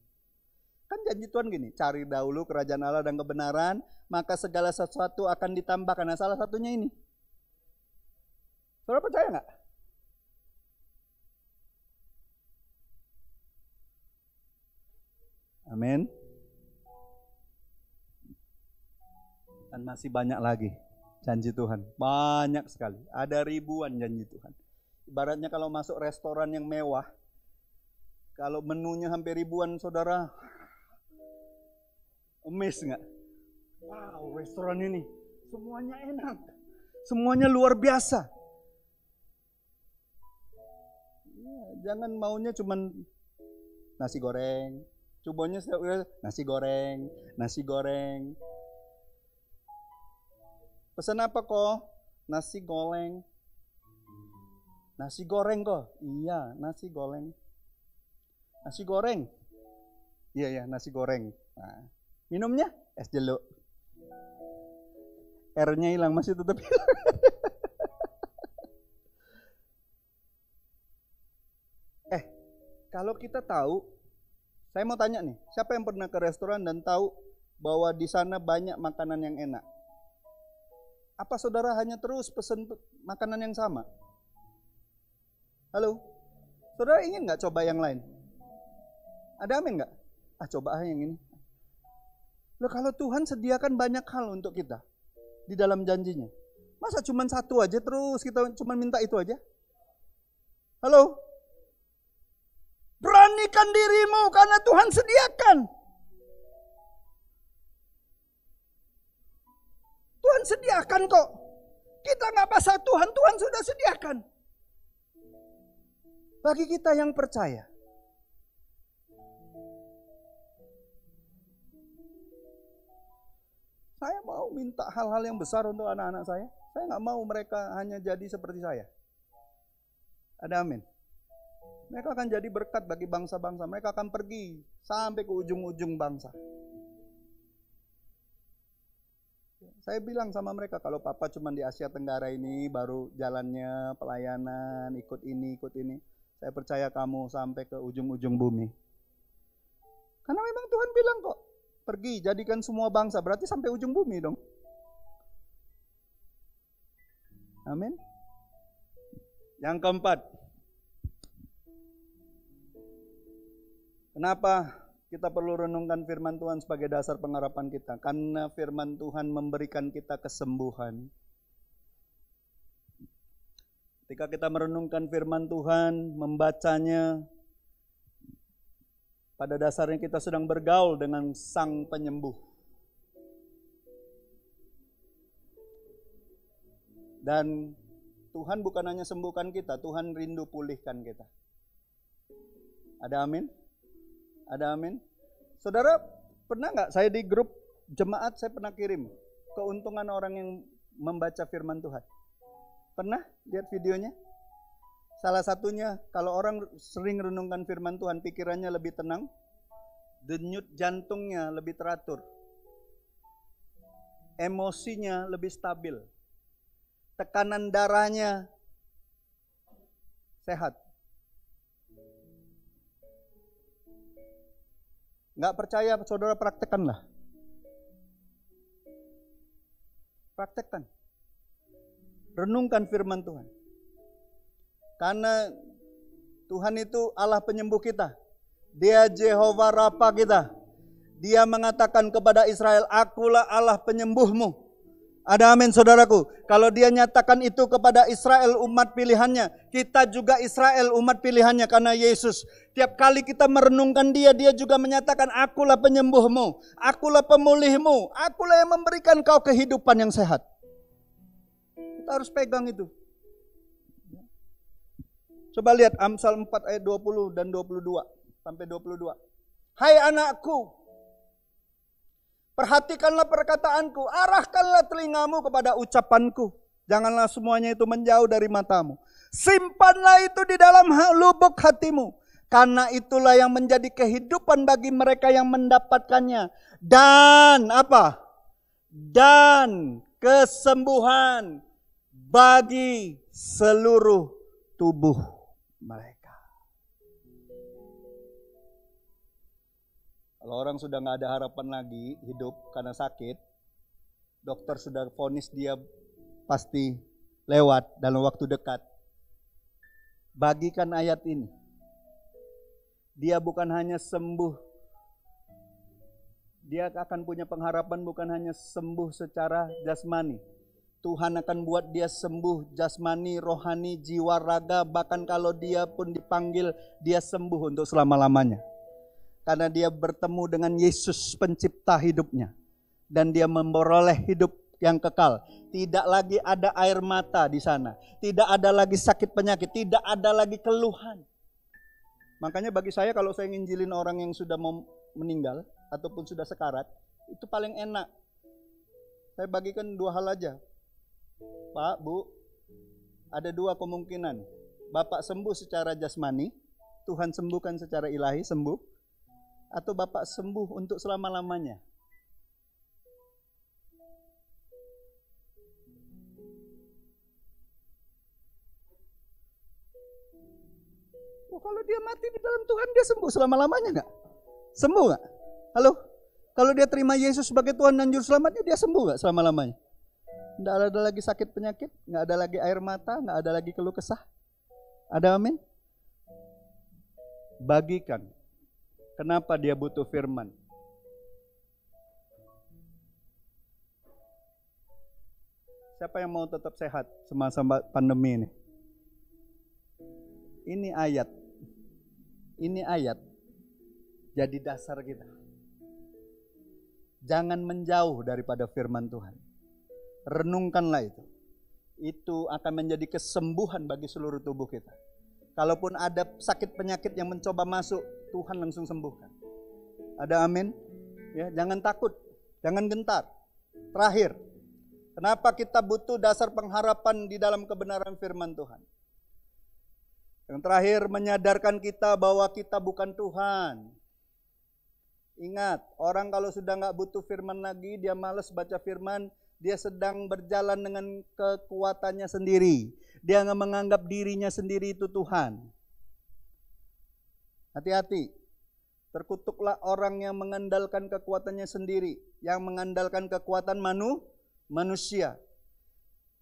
Kan janji Tuhan gini, cari dahulu kerajaan Allah dan kebenaran, maka segala sesuatu akan ditambahkan. Nah, salah satunya ini. Saudara percaya nggak? Amin. Dan masih banyak lagi janji Tuhan. Banyak sekali. Ada ribuan janji Tuhan. Ibaratnya kalau masuk restoran yang mewah, kalau menunya hampir ribuan, saudara, amazed nggak? Wow, restoran ini semuanya enak. Semuanya luar biasa. Ya, jangan maunya cuman nasi goreng. Cobanya nasi goreng, nasi goreng. Pesan apa kok? Nasi goreng. Nasi goreng kok? Iya, nasi goreng. Nasi goreng. Iya ya, nasi goreng. Nah, minumnya es jeluk. R-nya hilang, masih tetap hilang. Kalau kita tahu, saya mau tanya nih, siapa yang pernah ke restoran dan tahu bahwa di sana banyak makanan yang enak? Apa saudara hanya terus pesen makanan yang sama? Halo? Saudara ingin nggak coba yang lain? Ada amin nggak? Coba yang ini. Loh, kalau Tuhan sediakan banyak hal untuk kita di dalam janjinya, masa cuma satu aja terus kita cuma minta itu aja? Halo? Beranikan dirimu karena Tuhan sediakan. Tuhan sediakan kok. Kita nggak pasal Tuhan, Tuhan sudah sediakan. Bagi kita yang percaya. Saya mau minta hal-hal yang besar untuk anak-anak saya. Saya nggak mau mereka hanya jadi seperti saya. Ada amin. Mereka akan jadi berkat bagi bangsa-bangsa. Mereka akan pergi sampai ke ujung-ujung bangsa. Saya bilang sama mereka, kalau papa cuma di Asia Tenggara ini, baru jalannya pelayanan, ikut ini, ikut ini. Saya percaya kamu sampai ke ujung-ujung bumi. Karena memang Tuhan bilang kok, pergi jadikan semua bangsa, berarti sampai ujung bumi dong. Amin. Yang keempat, kenapa kita perlu renungkan firman Tuhan sebagai dasar pengharapan kita? Karena firman Tuhan memberikan kita kesembuhan. Ketika kita merenungkan firman Tuhan, membacanya, pada dasarnya kita sedang bergaul dengan Sang Penyembuh. Dan Tuhan bukan hanya sembuhkan kita, Tuhan rindu pulihkan kita. Ada amin? Ada amin? Saudara, pernah nggak saya di grup jemaat saya pernah kirim keuntungan orang yang membaca firman Tuhan? Pernah lihat videonya? Salah satunya, kalau orang sering renungkan firman Tuhan, pikirannya lebih tenang, denyut jantungnya lebih teratur, emosinya lebih stabil, tekanan darahnya sehat. Nggak percaya, saudara praktekkanlah. Praktekkan. Renungkan firman Tuhan. Karena Tuhan itu Allah penyembuh kita. Dia Jehovah Rafa kita. Dia mengatakan kepada Israel, akulah Allah penyembuhmu. Ada amin saudaraku. Kalau dia nyatakan itu kepada Israel umat pilihannya, kita juga Israel umat pilihannya karena Yesus. Tiap kali kita merenungkan dia, dia juga menyatakan akulah penyembuhmu, akulah pemulihmu, akulah yang memberikan kau kehidupan yang sehat. Kita harus pegang itu. Coba lihat Amsal 4 ayat 20 dan 22 sampai 22. Hai anakku, perhatikanlah perkataanku, arahkanlah telingamu kepada ucapanku. Janganlah semuanya itu menjauh dari matamu. Simpanlah itu di dalam lubuk hatimu. Karena itulah yang menjadi kehidupan bagi mereka yang mendapatkannya. Dan apa? Dan kesembuhan bagi seluruh tubuh mereka. Kalau orang sudah nggak ada harapan lagi hidup karena sakit, dokter sudah vonis dia pasti lewat dalam waktu dekat. Bagikan ayat ini. Dia bukan hanya sembuh Dia akan punya pengharapan bukan hanya sembuh secara jasmani. Tuhan akan buat dia sembuh jasmani, rohani, jiwa, raga. Bahkan kalau dia pun dipanggil, dia sembuh untuk selama-lamanya. Karena dia bertemu dengan Yesus pencipta hidupnya. Dan dia memperoleh hidup yang kekal. Tidak lagi ada air mata di sana. Tidak ada lagi sakit penyakit. Tidak ada lagi keluhan. Makanya bagi saya kalau saya nginjilin orang yang sudah mau meninggal ataupun sudah sekarat, itu paling enak. Saya bagikan dua hal aja. Pak, Bu, ada dua kemungkinan. Bapak sembuh secara jasmani, Tuhan sembuhkan secara ilahi, sembuh. Atau Bapak sembuh untuk selama-lamanya. Oh, kalau dia mati di dalam Tuhan, dia sembuh selama-lamanya enggak? Sembuh enggak? Halo? Kalau dia terima Yesus sebagai Tuhan dan Juru Selamatnya, dia sembuh enggak selama-lamanya? Enggak ada lagi sakit penyakit, enggak ada lagi air mata, enggak ada lagi keluh kesah. Ada amin? Bagikan. Kenapa dia butuh firman? Siapa yang mau tetap sehat semasa pandemi ini? Ini ayat. Ini ayat jadi dasar kita. Jangan menjauh daripada firman Tuhan. Renungkanlah itu. Itu akan menjadi kesembuhan bagi seluruh tubuh kita. Kalaupun ada sakit penyakit yang mencoba masuk, Tuhan langsung sembuhkan. Ada amin? Ya, jangan takut, jangan gentar. Terakhir, kenapa kita butuh dasar pengharapan di dalam kebenaran firman Tuhan? Yang terakhir, menyadarkan kita bahwa kita bukan Tuhan. Ingat, orang kalau sudah nggak butuh firman lagi, dia malas baca firman, dia sedang berjalan dengan kekuatannya sendiri. Dia nggak menganggap dirinya sendiri itu Tuhan. Hati-hati, terkutuklah orang yang mengandalkan kekuatannya sendiri, yang mengandalkan kekuatan manusia.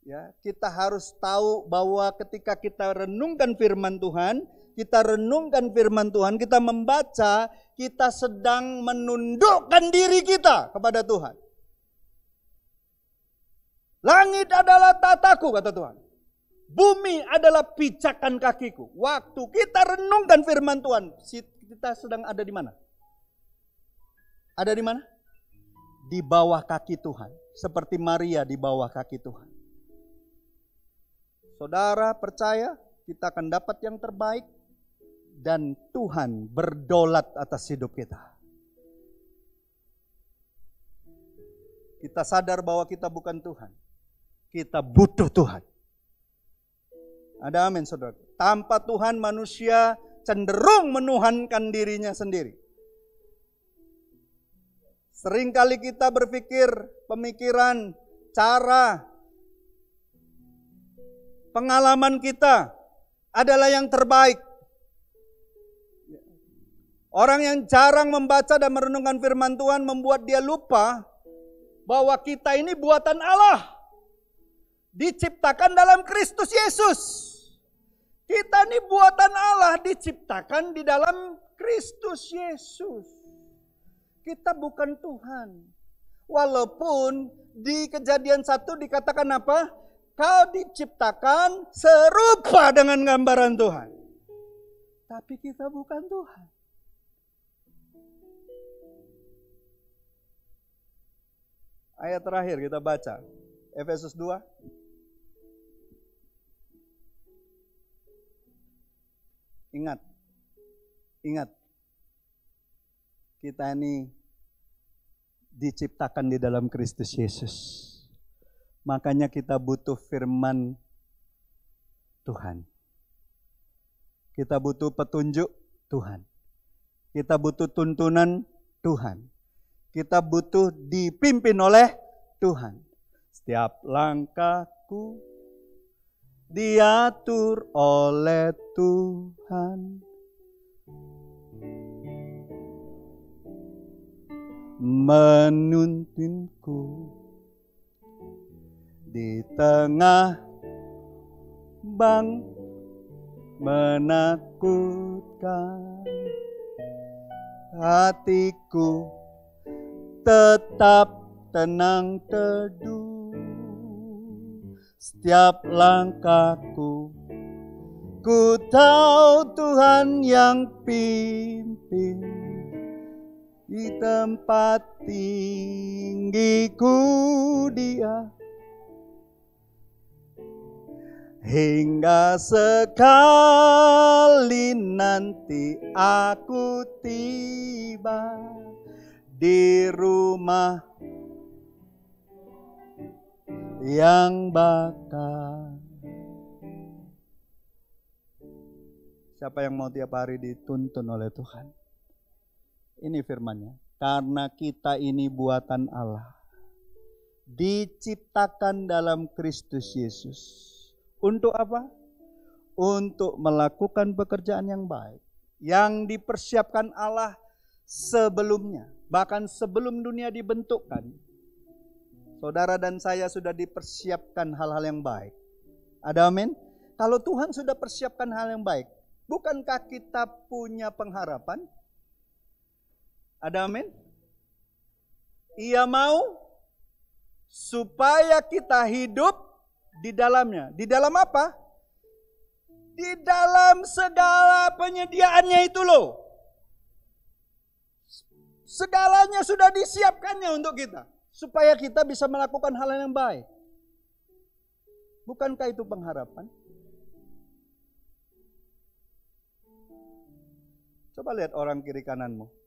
Ya, kita harus tahu bahwa ketika kita renungkan firman Tuhan, kita membaca, kita sedang menundukkan diri kita kepada Tuhan. Langit adalah tataku, kata Tuhan. Bumi adalah pijakan kakiku. Waktu kita renungkan firman Tuhan, kita sedang ada di mana? Ada di mana? Di bawah kaki Tuhan. Seperti Maria di bawah kaki Tuhan. Saudara percaya kita akan dapat yang terbaik dan Tuhan berdaulat atas hidup kita. Kita sadar bahwa kita bukan Tuhan. Kita butuh Tuhan. Ada amin, saudara. Tanpa Tuhan manusia cenderung menuhankan dirinya sendiri. Seringkali kita berpikir pemikiran, cara, pengalaman kita adalah yang terbaik. Orang yang jarang membaca dan merenungkan firman Tuhan membuat dia lupa bahwa kita ini buatan Allah. Diciptakan dalam Kristus Yesus. Kita ini buatan Allah, diciptakan di dalam Kristus Yesus. Kita bukan Tuhan. Walaupun di Kejadian 1 dikatakan apa? Kau diciptakan serupa dengan gambaran Tuhan. Tapi kita bukan Tuhan. Ayat terakhir kita baca. Efesus 2. Ingat. Kita ini diciptakan di dalam Kristus Yesus. Makanya kita butuh firman Tuhan. Kita butuh petunjuk Tuhan. Kita butuh tuntunan Tuhan. Kita butuh dipimpin oleh Tuhan. Setiap langkahku diatur oleh Tuhan. Menuntunku di tengah bang menakutkan, hatiku tetap tenang teduh. Setiap langkahku, ku tahu Tuhan yang pimpin. Di tempat tinggiku Dia, hingga sekali nanti aku tiba di rumah yang bakal. Siapa yang mau tiap hari dituntun oleh Tuhan? Ini firman-Nya. Karena kita ini buatan Allah, diciptakan dalam Kristus Yesus. Untuk apa? Untuk melakukan pekerjaan yang baik, yang dipersiapkan Allah sebelumnya. Bahkan sebelum dunia dibentukkan, saudara dan saya sudah dipersiapkan hal-hal yang baik. Ada amin? Kalau Tuhan sudah persiapkan hal yang baik, bukankah kita punya pengharapan? Ada amin? Ia mau supaya kita hidup di dalamnya. Di dalam apa? Di dalam segala penyediaannya itu loh. Segalanya sudah disiapkannya untuk kita. Supaya kita bisa melakukan hal yang baik. Bukankah itu pengharapan? Coba lihat orang kiri kananmu.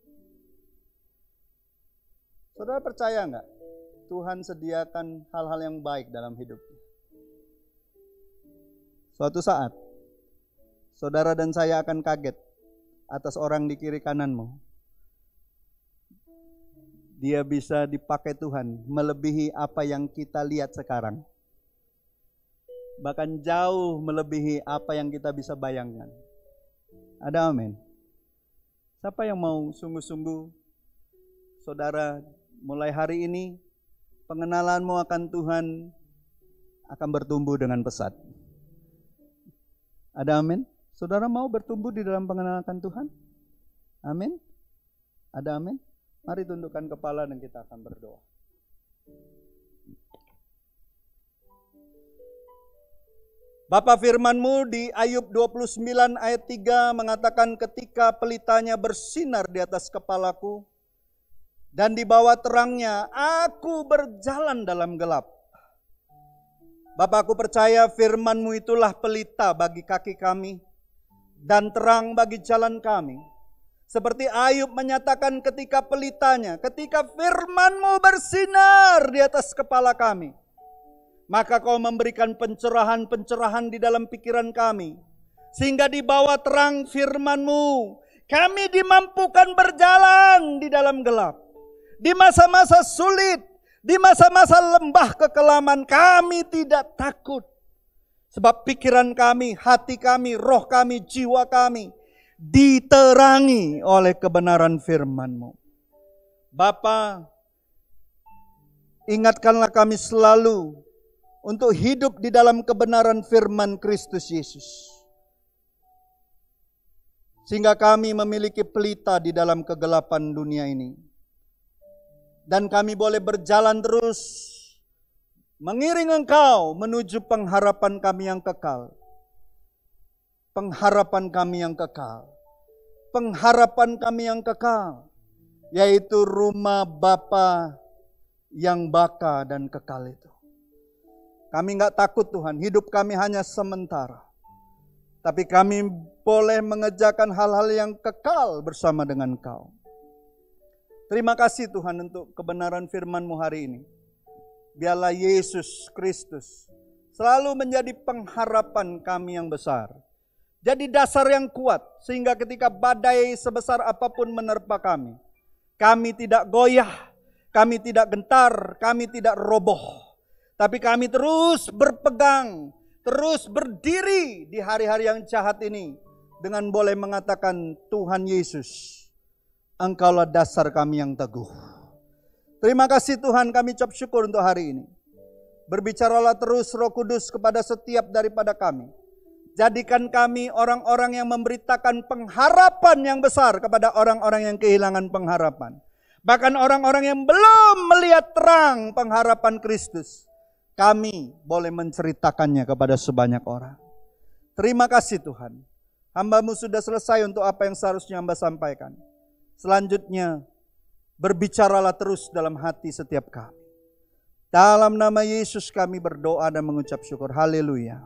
Saudara percaya enggak? Tuhan sediakan hal-hal yang baik dalam hidupnya. Suatu saat, saudara dan saya akan kaget atas orang di kiri kananmu. Dia bisa dipakai Tuhan melebihi apa yang kita lihat sekarang. Bahkan jauh melebihi apa yang kita bisa bayangkan. Ada amin? Siapa yang mau sungguh-sungguh, saudara, mulai hari ini pengenalanmu akan Tuhan akan bertumbuh dengan pesat. Ada amin? Saudara mau bertumbuh di dalam pengenalan akan Tuhan? Amin? Ada amin? Mari tundukkan kepala dan kita akan berdoa. Bapa, firman-Mu di Ayub 29 ayat 3 mengatakan, ketika pelitanya bersinar di atas kepalaku, dan di bawah terangnya aku berjalan dalam gelap. Bapak, aku percaya firman-Mu itulah pelita bagi kaki kami dan terang bagi jalan kami. Seperti Ayub menyatakan ketika pelitanya, ketika firman-Mu bersinar di atas kepala kami, maka Kau memberikan pencerahan-pencerahan di dalam pikiran kami. Sehingga di bawah terang firman-Mu, kami dimampukan berjalan di dalam gelap. Di masa-masa sulit, di masa-masa lembah kekelaman, kami tidak takut. Sebab pikiran kami, hati kami, roh kami, jiwa kami diterangi oleh kebenaran firman-Mu. Bapa, ingatkanlah kami selalu untuk hidup di dalam kebenaran firman Kristus Yesus. Sehingga kami memiliki pelita di dalam kegelapan dunia ini. Dan kami boleh berjalan terus mengiring Engkau menuju pengharapan kami yang kekal. Pengharapan kami yang kekal. Pengharapan kami yang kekal. Yaitu rumah Bapa yang baka dan kekal itu. Kami enggak takut Tuhan, hidup kami hanya sementara. Tapi kami boleh mengerjakan hal-hal yang kekal bersama dengan Kau. Terima kasih Tuhan untuk kebenaran firman-Mu hari ini. Biarlah Yesus Kristus selalu menjadi pengharapan kami yang besar. Jadi dasar yang kuat sehingga ketika badai sebesar apapun menerpa kami, kami tidak goyah, kami tidak gentar, kami tidak roboh. Tapi kami terus berpegang, terus berdiri di hari-hari yang jahat ini dengan boleh mengatakan, Tuhan Yesus, Engkaulah dasar kami yang teguh. Terima kasih Tuhan, kami ucap syukur untuk hari ini. Berbicaralah terus Roh Kudus kepada setiap daripada kami. Jadikan kami orang-orang yang memberitakan pengharapan yang besar kepada orang-orang yang kehilangan pengharapan. Bahkan orang-orang yang belum melihat terang pengharapan Kristus, kami boleh menceritakannya kepada sebanyak orang. Terima kasih Tuhan. Hamba-Mu sudah selesai untuk apa yang seharusnya hamba sampaikan. Selanjutnya, berbicaralah terus dalam hati setiap kami. Dalam nama Yesus kami berdoa dan mengucap syukur. Haleluya.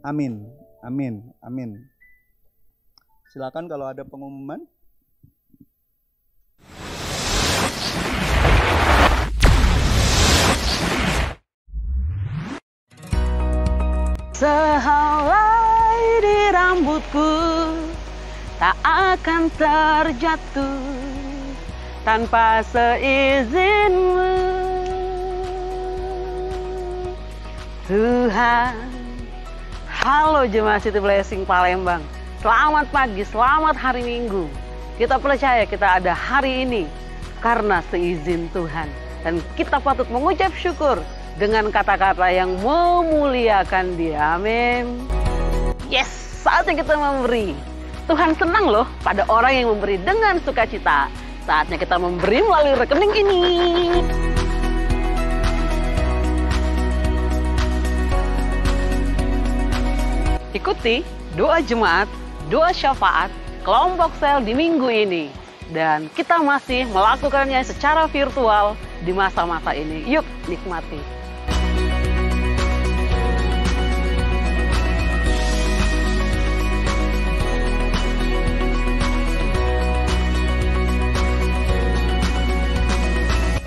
Amin. Amin. Amin. Silakan kalau ada pengumuman. Sehelai di rambutku tak akan terjatuh tanpa seizinmu, Tuhan. Halo Jemaat City Blessing Palembang, selamat pagi, selamat hari Minggu. Kita percaya kita ada hari ini karena seizin Tuhan, dan kita patut mengucap syukur dengan kata-kata yang memuliakan Dia. Amin. Yes, saatnya kita memberi. Tuhan senang loh pada orang yang memberi dengan sukacita. Saatnya kita memberi melalui rekening ini. Ikuti doa jemaat, doa syafaat, kelompok sel di minggu ini. Dan kita masih melakukannya secara virtual di masa-masa ini. Yuk nikmati.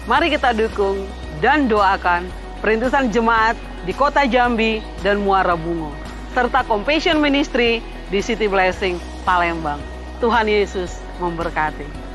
Mari kita dukung dan doakan perintisan jemaat di Kota Jambi dan Muara Bungo, serta Compassion Ministry di City Blessing Palembang. Tuhan Yesus memberkati.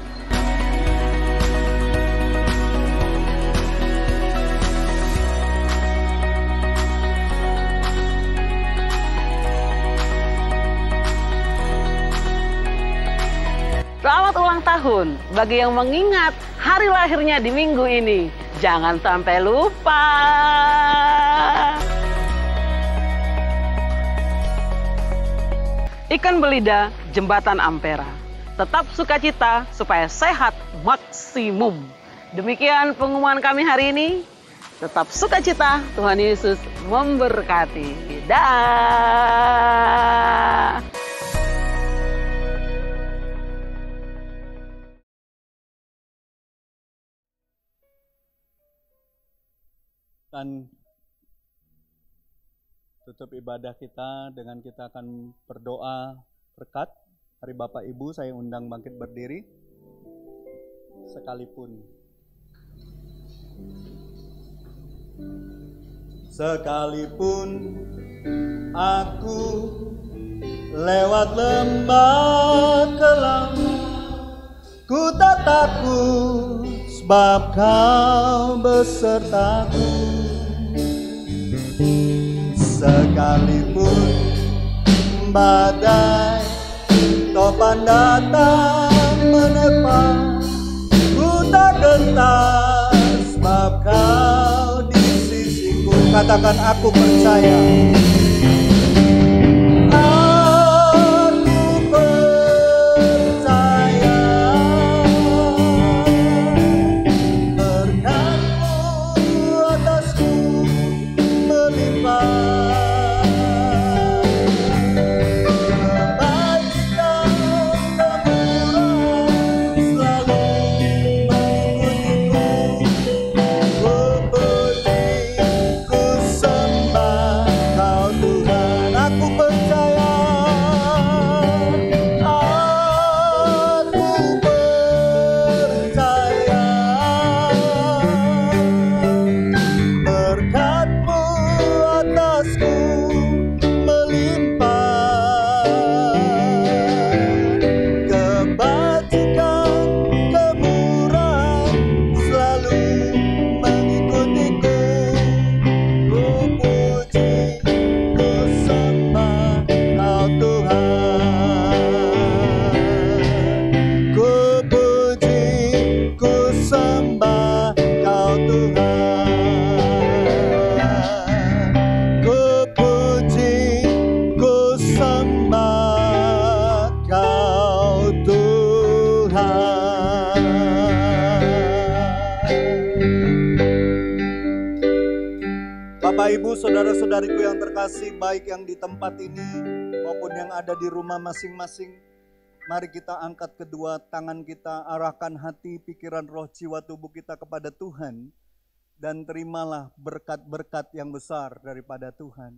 Selamat ulang tahun bagi yang mengingat hari lahirnya di minggu ini. Jangan sampai lupa. Ikan Belida, Jembatan Ampera. Tetap sukacita supaya sehat maksimum. Demikian pengumuman kami hari ini. Tetap sukacita, Tuhan Yesus memberkati. Dah. Dan tutup ibadah kita dengan kita akan berdoa berkat. Mari Bapak Ibu saya undang bangkit berdiri. Sekalipun aku lewat lembah kelam, ku tak takut sebab Kau besertaku. Sekalipun badai topan datang menerpa, ku tak gentar sebab Kau di sisiku. Katakan aku percaya. saudara-saudariku yang terkasih, baik yang di tempat ini maupun yang ada di rumah masing-masing, mari kita angkat kedua tangan kita, arahkan hati, pikiran, roh, jiwa, tubuh kita kepada Tuhan, dan terimalah berkat-berkat yang besar daripada Tuhan.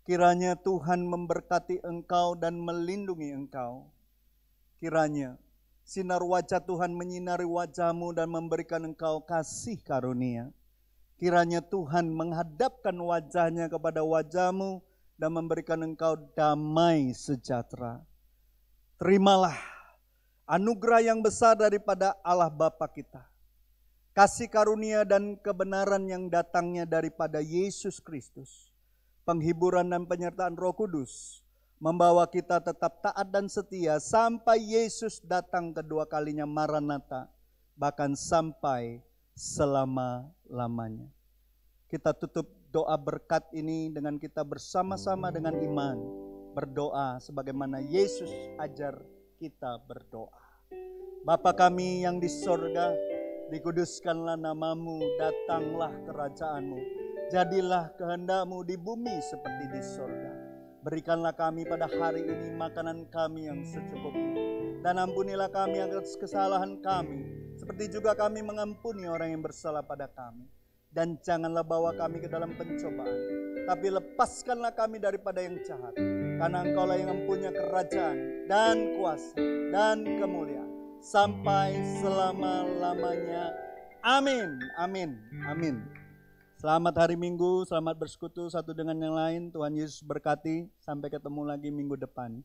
Kiranya Tuhan memberkati engkau dan melindungi engkau. Kiranya sinar wajah Tuhan menyinari wajahmu dan memberikan engkau kasih karunia. Kiranya Tuhan menghadapkan wajahnya kepada wajahmu dan memberikan engkau damai sejahtera. Terimalah anugerah yang besar daripada Allah Bapa kita. Kasih karunia dan kebenaran yang datangnya daripada Yesus Kristus. Penghiburan dan penyertaan Roh Kudus membawa kita tetap taat dan setia sampai Yesus datang kedua kalinya, Maranatha, bahkan sampai selama-lamanya. Kita tutup doa berkat ini dengan kita bersama-sama dengan iman berdoa sebagaimana Yesus ajar kita berdoa. Bapa kami yang di sorga, dikuduskanlah namamu, datanglah kerajaanmu, jadilah kehendakmu di bumi seperti di sorga. Berikanlah kami pada hari ini makanan kami yang secukupnya, dan ampunilah kami atas kesalahan kami, seperti juga kami mengampuni orang yang bersalah pada kami. Dan janganlah bawa kami ke dalam pencobaan, tapi lepaskanlah kami daripada yang jahat. Karena Engkaulah yang mempunyai kerajaan dan kuasa dan kemuliaan sampai selama-lamanya. Amin, amin, amin. Selamat hari Minggu, selamat bersekutu satu dengan yang lain. Tuhan Yesus berkati, sampai ketemu lagi minggu depan.